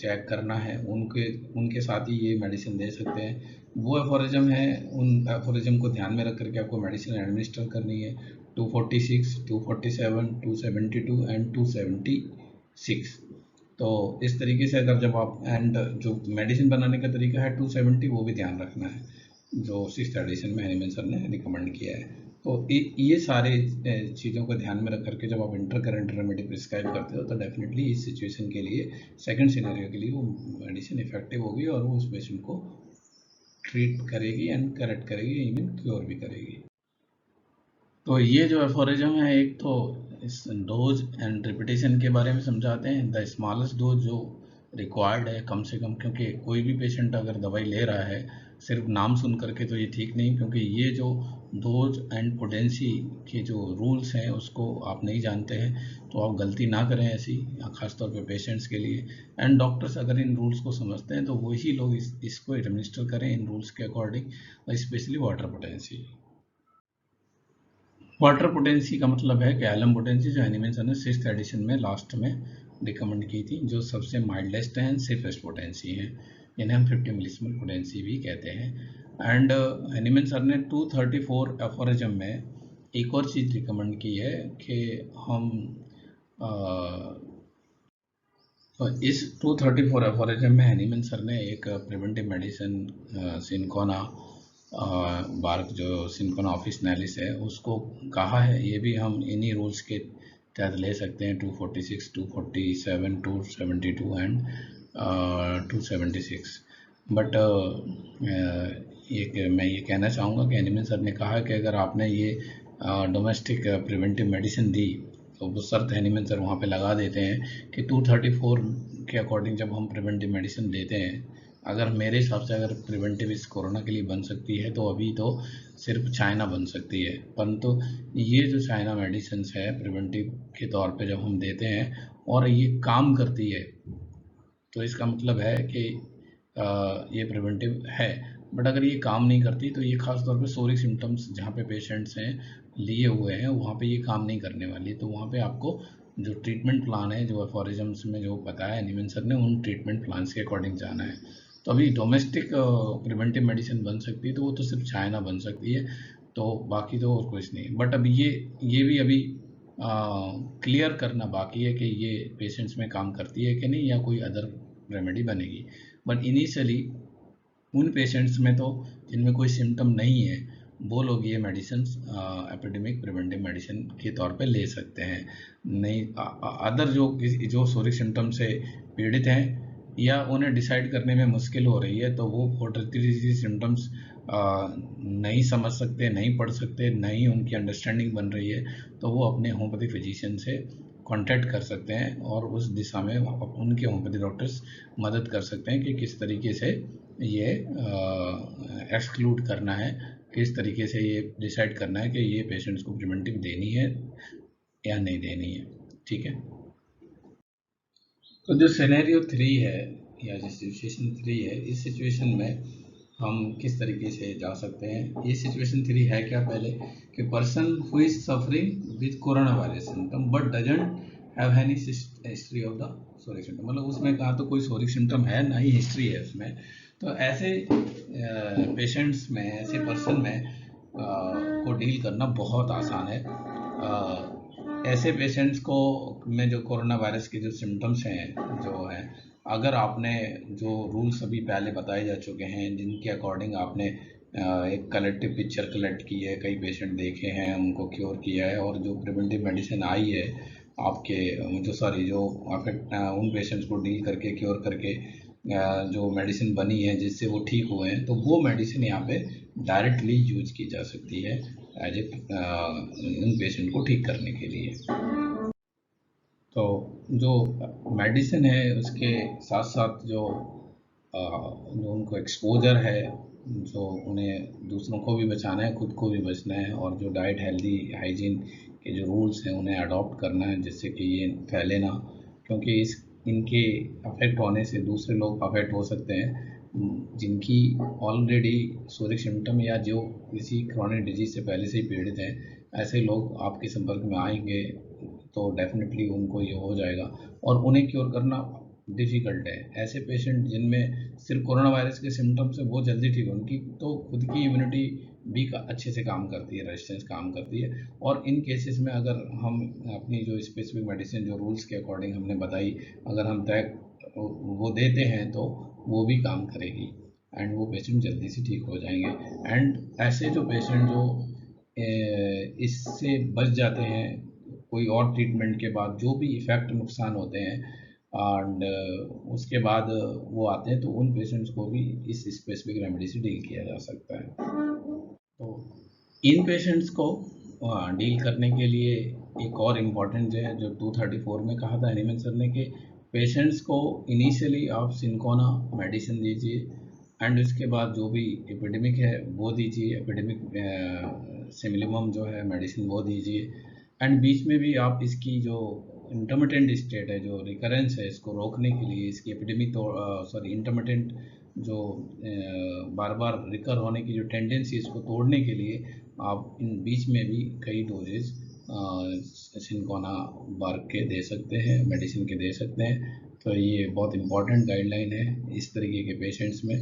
[SPEAKER 1] चेक करना है, उनके साथ ही ये मेडिसिन दे सकते हैं। वो एफोरिज्म है, उन एफोरिज्म को ध्यान में रख करके आपको मेडिसिन एडमिनिस्टर करनी है। 246, 247, 272 एंड 276। तो इस तरीके से अगर जब आप एंड जो मेडिसिन बनाने का तरीका है 270 वो भी ध्यान रखना है, जो 6th एडिशन में हैनीमैन सर ने रिकमेंड किया है। तो ये सारे चीज़ों को ध्यान में रख करके जब आप इंटरकरेंट रेमेडी प्रिस्क्राइब करते हो तो डेफिनेटली इस सिचुएशन के लिए, सेकंड सिनेरियो के लिए वो मेडिसिन इफेक्टिव होगी और वो उस पेशेंट को ट्रीट करेगी एंड करेक्ट करेगी, इवन क्योर भी करेगी। तो ये जो एफोरिज्म है, एक तो इस डोज एंड रिपीटेशन के बारे में समझाते हैं। द स्मॉलेस्ट डोज जो रिक्वायर्ड है कम से कम, क्योंकि कोई भी पेशेंट अगर दवाई ले रहा है सिर्फ नाम सुन करके तो ये ठीक नहीं, क्योंकि ये जो डोज एंड पोटेंसी के जो रूल्स हैं उसको आप नहीं जानते हैं, तो आप गलती ना करें ऐसी, खासतौर पे पेशेंट्स के लिए। एंड डॉक्टर्स अगर इन रूल्स को समझते हैं तो वही लोग इसको एडमिनिस्टर करें इन रूल्स के according, specially water potency. Water potency का मतलब है कि एलम पोटेंसी, जो हैनीमैन सर ने 6th एडिशन में लास्ट में रिकमेंड की थी, जो सबसे माइल्डेस्ट एंड सेफेस्ट पोटेंसी है, इन्हें हम 50 मिलीस्मोल पोटेंसी भी कहते हैं। एंड हैनीमैन सर ने 234 एफोरिज्म में एक और चीज़ रिकमेंड की है कि हम इस 234 एफोरिज्म में हैनीमैन सर ने एक प्रिवेंटिव मेडिसिन सिनकोना बार्क, जो सिनकोना ऑफिसनालिस है, उसको कहा है। ये भी हम इन्हीं रूल्स के तहत ले सकते हैं, 246, 247, 272 एंड 276। बट मैं ये कहना चाहूँगा कि हैनीमैन सर ने कहा कि अगर आपने ये डोमेस्टिक प्रिवेंटिव मेडिसिन दी तो वो शर्त हैनीमैन सर वहाँ पे लगा देते हैं कि 234 के अकॉर्डिंग जब हम प्रिवेंटिव मेडिसिन देते हैं, अगर मेरे हिसाब से अगर प्रिवेंटिव इस कोरोना के लिए बन सकती है तो अभी तो सिर्फ चाइना बन सकती है, परंतु ये जो चाइना मेडिसिन है प्रिवेंटिव के तौर पे जब हम देते हैं और ये काम करती है तो इसका मतलब है कि ये प्रिवेंटिव है। बट अगर ये काम नहीं करती तो ये खास तौर पे सोरिक सिम्टम्स जहाँ पे पेशेंट्स हैं लिए हुए हैं वहाँ पे ये काम नहीं करने वाली, तो वहाँ पे आपको जो ट्रीटमेंट प्लान है, जो एफोरिज्म्स में जो बताया हैनीमैन सर ने, उन ट्रीटमेंट प्लान्स के अकॉर्डिंग जाना है। तो अभी डोमेस्टिक प्रिवेंटिव मेडिसिन बन सकती है तो वो तो सिर्फ चाइना बन सकती है, तो बाकी तो और कुछ नहीं। बट अभी ये भी अभी क्लियर करना बाकी है कि ये पेशेंट्स में काम करती है कि नहीं, या कोई अदर रेमेडी बनेगी। बट इनिशियली उन पेशेंट्स में तो जिनमें कोई सिम्टम नहीं है वो लोग ये मेडिसिन एपिडेमिक प्रिवेंटिव मेडिसिन के तौर पे ले सकते हैं। नहीं अदर जो सोरिक सिम्टम से पीड़ित हैं या उन्हें डिसाइड करने में मुश्किल हो रही है, तो वो 43 सिम्टम्स नहीं समझ सकते, नहीं पढ़ सकते, नहीं उनकी अंडरस्टैंडिंग बन रही है, तो वो अपने होम्योपैथी फिजिशियन से कांटेक्ट कर सकते हैं और उस दिशा में उनके होम्योपैथी डॉक्टर्स मदद कर सकते हैं कि किस तरीके से ये एक्सक्लूड करना है, किस तरीके से ये डिसाइड करना है कि ये पेशेंट्स को प्रिवेंटिव देनी है या नहीं देनी है। ठीक है, तो जो सिनेरियो 3 है या जो सिचुएशन 3 है, इस सिचुएशन में हम किस तरीके से जा सकते हैं। ये सिचुएशन 3 है क्या, पहले कि person who is suffering with corona virus symptom but doesn't have any history of the सोरिक symptom, मतलब उसमें कहा तो कोई सोरिक सिम्टम है ना ही हिस्ट्री है उसमें, तो ऐसे पेशेंट्स में, ऐसे पर्सन में को डील करना बहुत आसान है। ऐसे पेशेंट्स को में जो कोरोना वायरस के जो सिम्टम्स हैं जो हैं, अगर आपने जो रूल्स अभी पहले बताए जा चुके हैं जिनके अकॉर्डिंग आपने एक कलेक्टिव पिक्चर कलेक्ट की है, कई पेशेंट देखे हैं, उनको क्योर किया है, और जो प्रिवेंटिव मेडिसिन आई है आपके जो उन पेशेंट्स को डील करके क्योर करके जो मेडिसिन बनी है जिससे वो ठीक हुए हैं, तो वो मेडिसिन यहाँ पे डायरेक्टली यूज की जा सकती है एज ए उन पेशेंट को ठीक करने के लिए। तो जो मेडिसिन है उसके साथ साथ जो उनको एक्सपोजर है, जो उन्हें दूसरों को भी बचाना है, खुद को भी बचना है, और जो डाइट हेल्दी हाइजीन के जो रूल्स हैं उन्हें अडॉप्ट करना है जिससे कि ये फैले ना, क्योंकि इनके अफेक्ट होने से दूसरे लोग अफेक्ट हो सकते हैं। जिनकी ऑलरेडी सोरिक सिम्टम या जो किसी क्रॉनिक डिजीज से पहले से ही पीड़ित हैं, ऐसे लोग आपके संपर्क में आएंगे तो डेफिनेटली उनको ये हो जाएगा और उन्हें क्योर करना डिफ़िकल्ट है। ऐसे पेशेंट जिनमें सिर्फ कोरोना वायरस के सिम्टम्स है वो जल्दी ठीक, उनकी तो खुद की इम्यूनिटी भी अच्छे से काम करती है, रेजिस्टेंस काम करती है। और इन केसेस में अगर हम अपनी जो स्पेसिफिक मेडिसिन जो रूल्स के अकॉर्डिंग हमने बताई, अगर हम तय वो देते हैं तो वो भी काम करेगी एंड वो पेशेंट जल्दी से ठीक हो जाएंगे। एंड ऐसे जो पेशेंट जो इससे बच जाते हैं कोई और ट्रीटमेंट के बाद, जो भी इफ़ेक्ट नुकसान होते हैं एंड उसके बाद वो आते हैं, तो उन पेशेंट्स को भी इस स्पेसिफिक रेमेडी से डील किया जा सकता है। तो इन पेशेंट्स को डील करने के लिए एक और इम्पॉर्टेंट है जो 234 में कहा था एनिमल सर ने कि पेशेंट्स को इनिशियली आप सिंकोना मेडिसिन दीजिए एंड उसके बाद जो भी एपिडेमिक है वो दीजिए, एपिडेमिक सिमिलिमम जो है मेडिसिन वो दीजिए एंड बीच में भी आप इसकी जो इंटरमिटेंट स्टेट है, जो रिकरेंस है, इसको रोकने के लिए, इसकी एपिडेमिक इंटरमिटेंट जो बार बार रिकर होने की जो टेंडेंसी है इसको तोड़ने के लिए आप इन बीच में भी कई डोजेज सिंकोना बार के दे सकते हैं, मेडिसिन के दे सकते हैं। तो ये बहुत इंपॉर्टेंट गाइडलाइन है इस तरीके के पेशेंट्स में।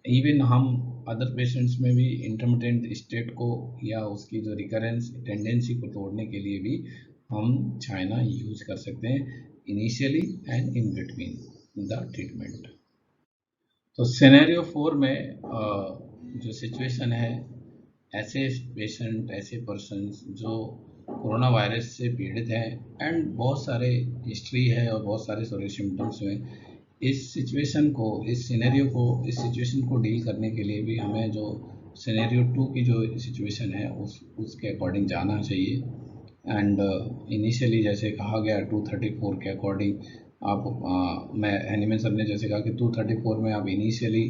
[SPEAKER 1] इवन हम अदर पेशेंट्स में भी इंटरमिटेंट स्टेट को या उसकी जो रिकरेंस टेंडेंसी को तोड़ने के लिए भी हम चाइना यूज कर सकते हैं initially and in between the treatment. तो सिनेरियो 4 में जो सिचुएशन है, ऐसे पेशेंट, ऐसे पर्सन्स जो कोरोना वायरस से पीड़ित हैं एंड बहुत सारे हिस्ट्री है और बहुत सारे सोरिक सिम्टम्स हुए, इस सिचुएशन को, इस सिनेरियो को, इस सिचुएशन को डील करने के लिए भी हमें जो सिनेरियो 2 की जो सिचुएशन है उसके अकॉर्डिंग जाना चाहिए। एंड इनिशियली जैसे कहा गया 234 के अकॉर्डिंग आप मैं एनिमल सर ने जैसे कहा कि 234 में आप इनिशियली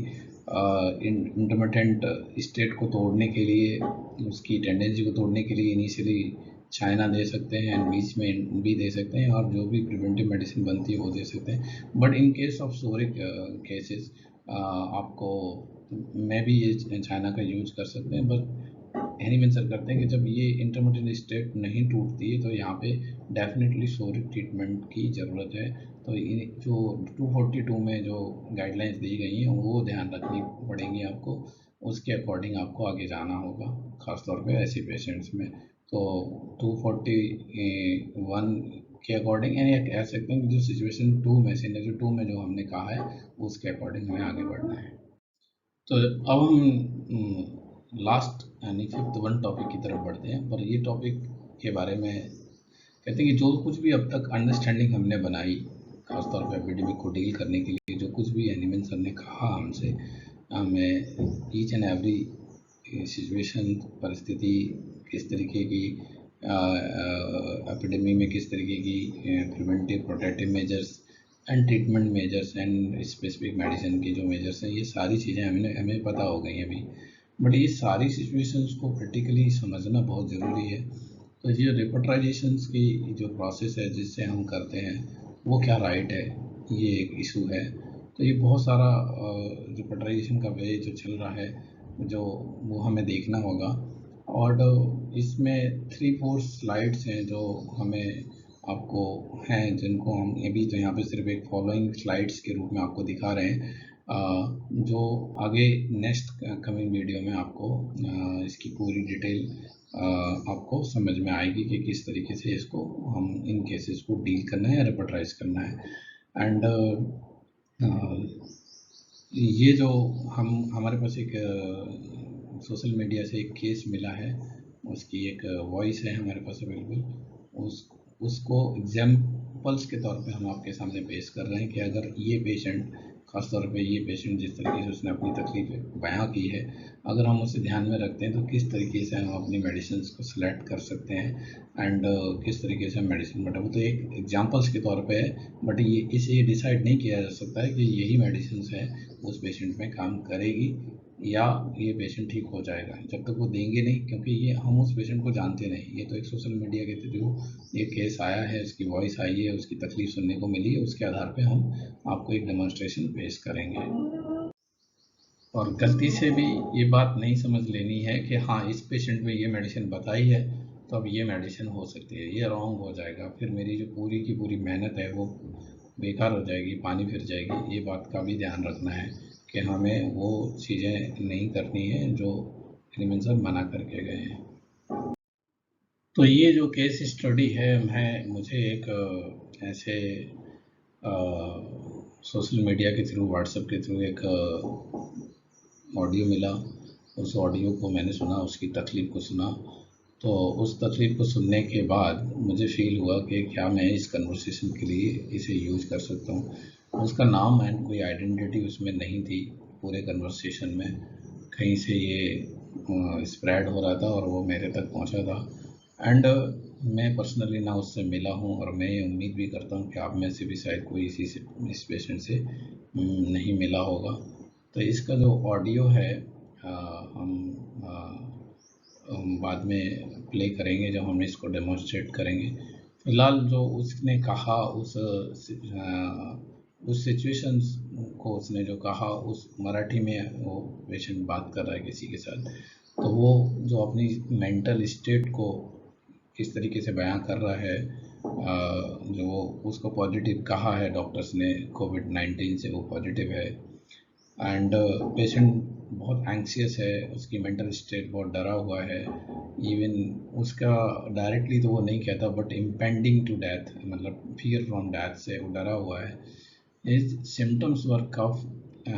[SPEAKER 1] इंटरमिटेंट स्टेट को तोड़ने के लिए, उसकी टेंडेंसी को तोड़ने के लिए इनिशियली चाइना दे सकते हैं एंड बीच में भी दे सकते हैं और जो भी प्रिवेंटिव मेडिसिन बनती है वो दे सकते हैं। But in case of सोरिक cases आपको मैं भी ये चाइना का यूज कर सकते हैं, बट एनिमल सर करते हैं कि जब ये इंटरमिटेंट स्टेट नहीं टूटती है तो यहाँ पे डेफिनेटली सोरिक ट्रीटमेंट की ज़रूरत है। तो जो 242 में जो गाइडलाइंस दी गई हैं वो ध्यान रखनी पड़ेंगी आपको, उसके अकॉर्डिंग आपको आगे जाना होगा, ख़ासतौर पे ऐसे पेशेंट्स में। तो 241 के अकॉर्डिंग यानी कह सकते हैं कि जो सिचुएशन 2 में, सिनेरियो 2 में जो हमने कहा है उसके अकॉर्डिंग हमें आगे बढ़ना है। तो अब हम लास्ट यानी 5th वन टॉपिक की तरफ बढ़ते हैं। पर ये टॉपिक के बारे में कहते हैं कि जो कुछ भी अब तक अंडरस्टैंडिंग हमने बनाई, खासतौर पर एपिडेमिक को डील करने के लिए जो कुछ भी एनिमल सर ने कहा हमसे, हमें ईच एंड एवरी सिचुएशन, परिस्थिति, किस तरीके की एपिडेमिक में किस तरीके की preventive protective measures and treatment measures and specific medicine के जो मेजर्स हैं, ये सारी चीज़ें हमें पता हो गई हैं अभी। बट ये सारी सिचुएशंस को प्रैक्टिकली समझना बहुत ज़रूरी है। तो ये रिपोर्टराइजेशंस की जो प्रोसेस है जिससे हम करते हैं वो क्या राइट है, ये एक इशू है। तो ये बहुत सारा रिपोर्टराइजेशन का वे जो चल रहा है जो वो हमें देखना होगा। और इसमें 3-4 स्लाइड्स हैं जो हमें आपको हैं, जिनको हम अभी तो यहाँ पे सिर्फ एक फॉलोइंग स्लाइड्स के रूप में आपको दिखा रहे हैं, जो आगे नेक्स्ट कमिंग वीडियो में आपको इसकी पूरी डिटेल आपको समझ में आएगी कि किस तरीके से इसको हम इन केसेस को डील करना है या रिपोर्टराइज करना है। एंड ये जो हमारे पास एक सोशल मीडिया से एक केस मिला है, उसकी एक वॉइस है हमारे पास अवेलेबल, उसको एग्जाम्पल्स के तौर पे हम आपके सामने पेश कर रहे हैं कि अगर ये पेशेंट, खासतौर पे ये पेशेंट जिस तरीके से उसने अपनी तकलीफ बयां की है, अगर हम उसे ध्यान में रखते हैं तो किस तरीके से हम अपनी मेडिसिन को सिलेक्ट कर सकते हैं एंड किस तरीके से हम मेडिसिन बट वो तो एक एग्जांपल्स के तौर पे है। बट ये इसे डिसाइड नहीं किया जा सकता है कि यही मेडिसिन है उस पेशेंट में काम करेगी या ये पेशेंट ठीक हो जाएगा, जब तक वो देंगे नहीं, क्योंकि ये हम उस पेशेंट को जानते नहीं। ये तो एक सोशल मीडिया के थ्रू ये केस आया है, उसकी वॉइस आई है, उसकी तकलीफ सुनने को मिली है, उसके आधार पे हम आपको एक डेमोन्स्ट्रेशन पेश करेंगे। और गलती से भी ये बात नहीं समझ लेनी है कि हाँ इस पेशेंट में ये मेडिसिन बताई है तो अब ये मेडिसिन हो सकती है, ये रॉन्ग हो जाएगा, फिर मेरी जो पूरी की पूरी मेहनत है वो बेकार हो जाएगी, पानी फिर जाएगी। ये बात का भी ध्यान रखना है कि हमें वो चीज़ें नहीं करनी है जो एनिमल सर मना करके गए हैं। तो ये जो केस स्टडी है, मुझे एक ऐसे सोशल मीडिया के थ्रू, व्हाट्सएप के थ्रू एक ऑडियो मिला। उस ऑडियो को मैंने सुना, उसकी तकलीफ़ को सुना। तो उस तकलीफ़ को सुनने के बाद मुझे फ़ील हुआ कि क्या मैं इस कन्वर्सेशन के लिए इसे यूज़ कर सकता हूँ। उसका नाम एंड कोई आइडेंटिटी उसमें नहीं थी पूरे कन्वर्सेशन में। कहीं से ये स्प्रेड हो रहा था और वो मेरे तक पहुँचा था। एंड मैं पर्सनली ना उससे मिला हूँ और मैं ये उम्मीद भी करता हूँ कि आप में से भी शायद कोई इस पेशेंट से नहीं मिला होगा। तो इसका जो ऑडियो है हम बाद में प्ले करेंगे जब हम इसको डेमोन्स्ट्रेट करेंगे। फिलहाल जो उसने कहा, उस सिचुएशन को उसने जो कहा, उस मराठी में वो पेशेंट बात कर रहा है किसी के साथ, तो वो जो अपनी मेंटल स्टेट को किस तरीके से बयां कर रहा है, जो उसको पॉजिटिव कहा है डॉक्टर्स ने, कोविड-19 से वो पॉजिटिव है एंड पेशेंट बहुत एंक्सियस है, उसकी मेंटल स्टेट बहुत डरा हुआ है। इवन उसका डायरेक्टली तो वो नहीं कहता बट इम्पेंडिंग टू डेथ, मतलब फियर फ्रॉम डेथ से वो डरा हुआ है। His symptoms were cough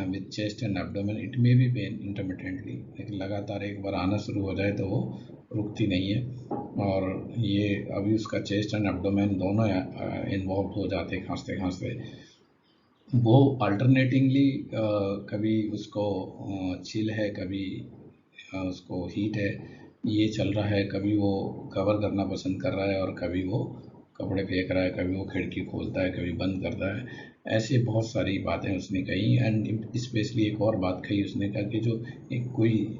[SPEAKER 1] with chest and abdomen. It may be pain intermittently, लेकिन लगातार एक बार आना शुरू हो जाए तो वो रुकती नहीं है। और ये अभी उसका चेस्ट एंड एब्डोमेन दोनों इन्वॉल्व हो जाते खांसते खांसते। वो अल्टरनेटिंगली कभी उसको चिल है, कभी उसको हीट है, ये चल रहा है। कभी वो कवर करना पसंद कर रहा है और कभी वो कपड़े फेंक रहा है, कभी वो खिड़की खोलता है, कभी बंद करता है। ऐसे बहुत सारी बातें उसने कही एंड स्पेशली एक और बात कही उसने, कहा कि जो एक कोई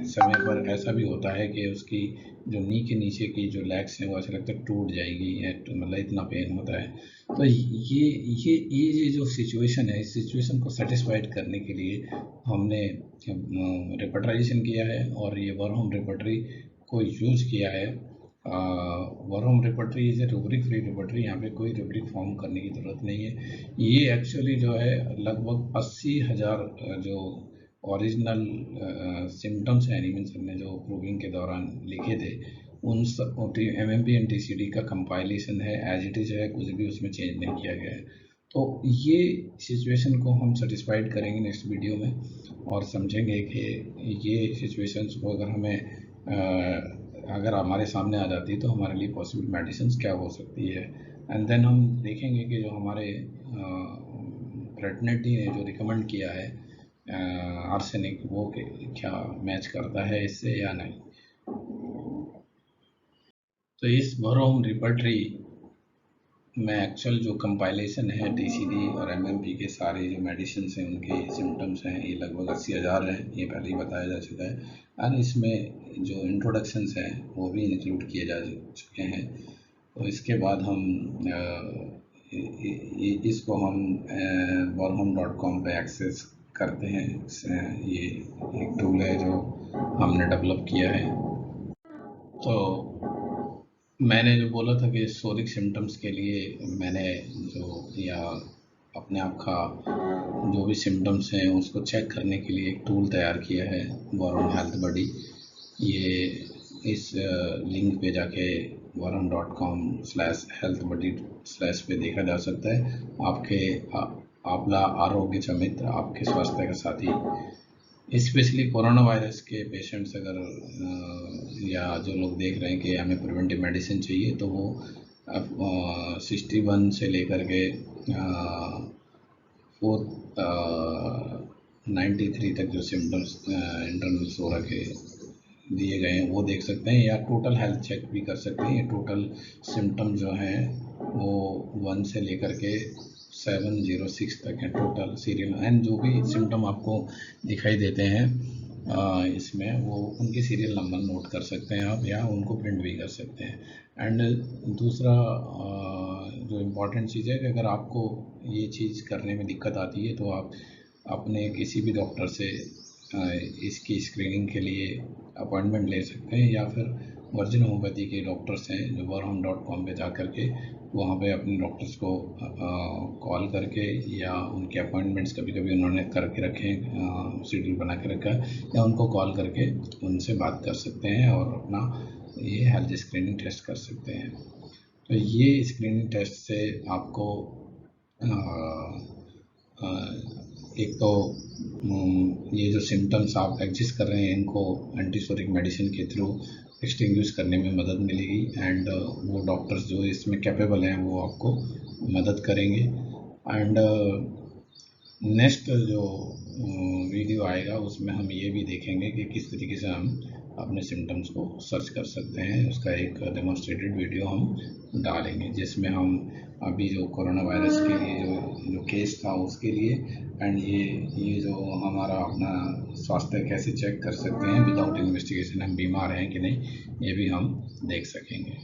[SPEAKER 1] समय पर ऐसा भी होता है कि उसकी जो नी के नीचे की जो लेग्स हैं वो ऐसा लगता है टूट जाएगी, मतलब इतना पेन होता है। तो ये जो सिचुएशन है, इस सिचुएशन को सेटिस्फाइड करने के लिए हमने रिपर्टराइजेशन किया है और ये वर्म रिपर्टरी को यूज किया है। Worm repertory is a rubric free repertory, यहाँ पे कोई रूब्रिक फॉर्म करने की ज़रूरत नहीं है। ये एक्चुअली जो है लगभग 80,000 जो ओरिजिनल सिम्टम्स हैं एनिमल सर ने जो प्रूविंग के दौरान लिखे थे, उन सब MMP एंड TCD का कंपाइलेशन है, एज इट इज़ है, कुछ भी उसमें चेंज नहीं किया गया है। तो ये सिचुएशन को हम सेटिस्फाइड करेंगे नेक्स्ट वीडियो में और समझेंगे कि ये सिचुएशंस को अगर हमारे सामने आ जाती है तो हमारे लिए पॉसिबल मेडिसिन क्या हो सकती है। एंड देन हम देखेंगे कि जो हमारे फ्रेटर्निटी ने जो रिकमेंड किया है आर्सेनिक, वो क्या मैच करता है इससे या नहीं। तो इस वर्म रिपर्टरी में एक्चुअल जो कंपाइलेशन है TCD और MMP के सारे जो मेडिसिन हैं उनके सिम्टम्स हैं, ये लगभग 80,000 हैं, ये पहले ही बताया जा चुका है। और इसमें जो इंट्रोडक्शंस हैं वो भी इंक्लूड किए जा चुके हैं। तो इसके बाद हम इसको हम wormhome.com पे एक्सेस करते हैं। ये एक टूल है जो हमने डेवलप किया है। तो मैंने जो बोला था कि सोरिक सिम्टम्स के लिए मैंने जो या अपने आप का जो भी सिम्टम्स हैं उसको चेक करने के लिए एक टूल तैयार किया है, वर्म हेल्थ बडी। ये इस लिंक पे जाके worm.com/healthbuddy/ पे देखा जा सकता है। आपके आपला आरोग्य मित्र, आपके स्वास्थ्य का साथी। स्पेशली कोरोना वायरस के पेशेंट्स अगर या जो लोग देख रहे हैं कि हमें प्रिवेंटिव मेडिसिन चाहिए, तो वो 61 से लेकर के 493 तक जो सिम्टम्स इंटरनल फ्लोरा के दिए गए हैं वो देख सकते हैं, या टोटल हेल्थ चेक भी कर सकते हैं। ये टोटल सिम्टम जो हैं वो 1 से लेकर के 706 तक है टोटल सीरियल। एंड जो भी सिम्टम आपको दिखाई देते हैं इसमें, वो उनके सीरियल नंबर नोट कर सकते हैं आप, या उनको प्रिंट भी कर सकते हैं। एंड दूसरा जो इम्पोर्टेंट चीज़ है कि अगर आपको ये चीज़ करने में दिक्कत आती है तो आप अपने किसी भी डॉक्टर से इसकी स्क्रीनिंग के लिए अपॉइंटमेंट ले सकते हैं, या फिर वर्जिन होम्योपैथी के डॉक्टर्स हैं जो warham.com पे जा कर के वहाँ पे अपने डॉक्टर्स को कॉल करके, या उनके अपॉइंटमेंट्स कभी कभी उन्होंने करके रखे हैं, शेड्यूल बना के रखा है, या उनको कॉल करके उनसे बात कर सकते हैं और अपना ये हेल्थ स्क्रीनिंग टेस्ट कर सकते हैं। तो ये स्क्रीनिंग टेस्ट से आपको एक तो ये जो सिम्टम्स आप एग्जिस्ट कर रहे हैं इनको एंटीसोरिक मेडिसिन के थ्रू एक्सटिंग्विश करने में मदद मिलेगी, एंड वो डॉक्टर्स जो इसमें कैपेबल हैं वो आपको मदद करेंगे। एंड नेक्स्ट जो वीडियो आएगा उसमें हम ये भी देखेंगे कि किस तरीके से हम अपने सिम्टम्स को सर्च कर सकते हैं। उसका एक डेमोन्स्ट्रेटेड वीडियो हम डालेंगे जिसमें हम अभी जो कोरोना वायरस के लिए जो केस था उसके लिए, एंड ये जो हमारा अपना स्वास्थ्य कैसे चेक कर सकते हैं विदाउट इन्वेस्टिगेशन, हम बीमार हैं कि नहीं, ये भी हम देख सकेंगे।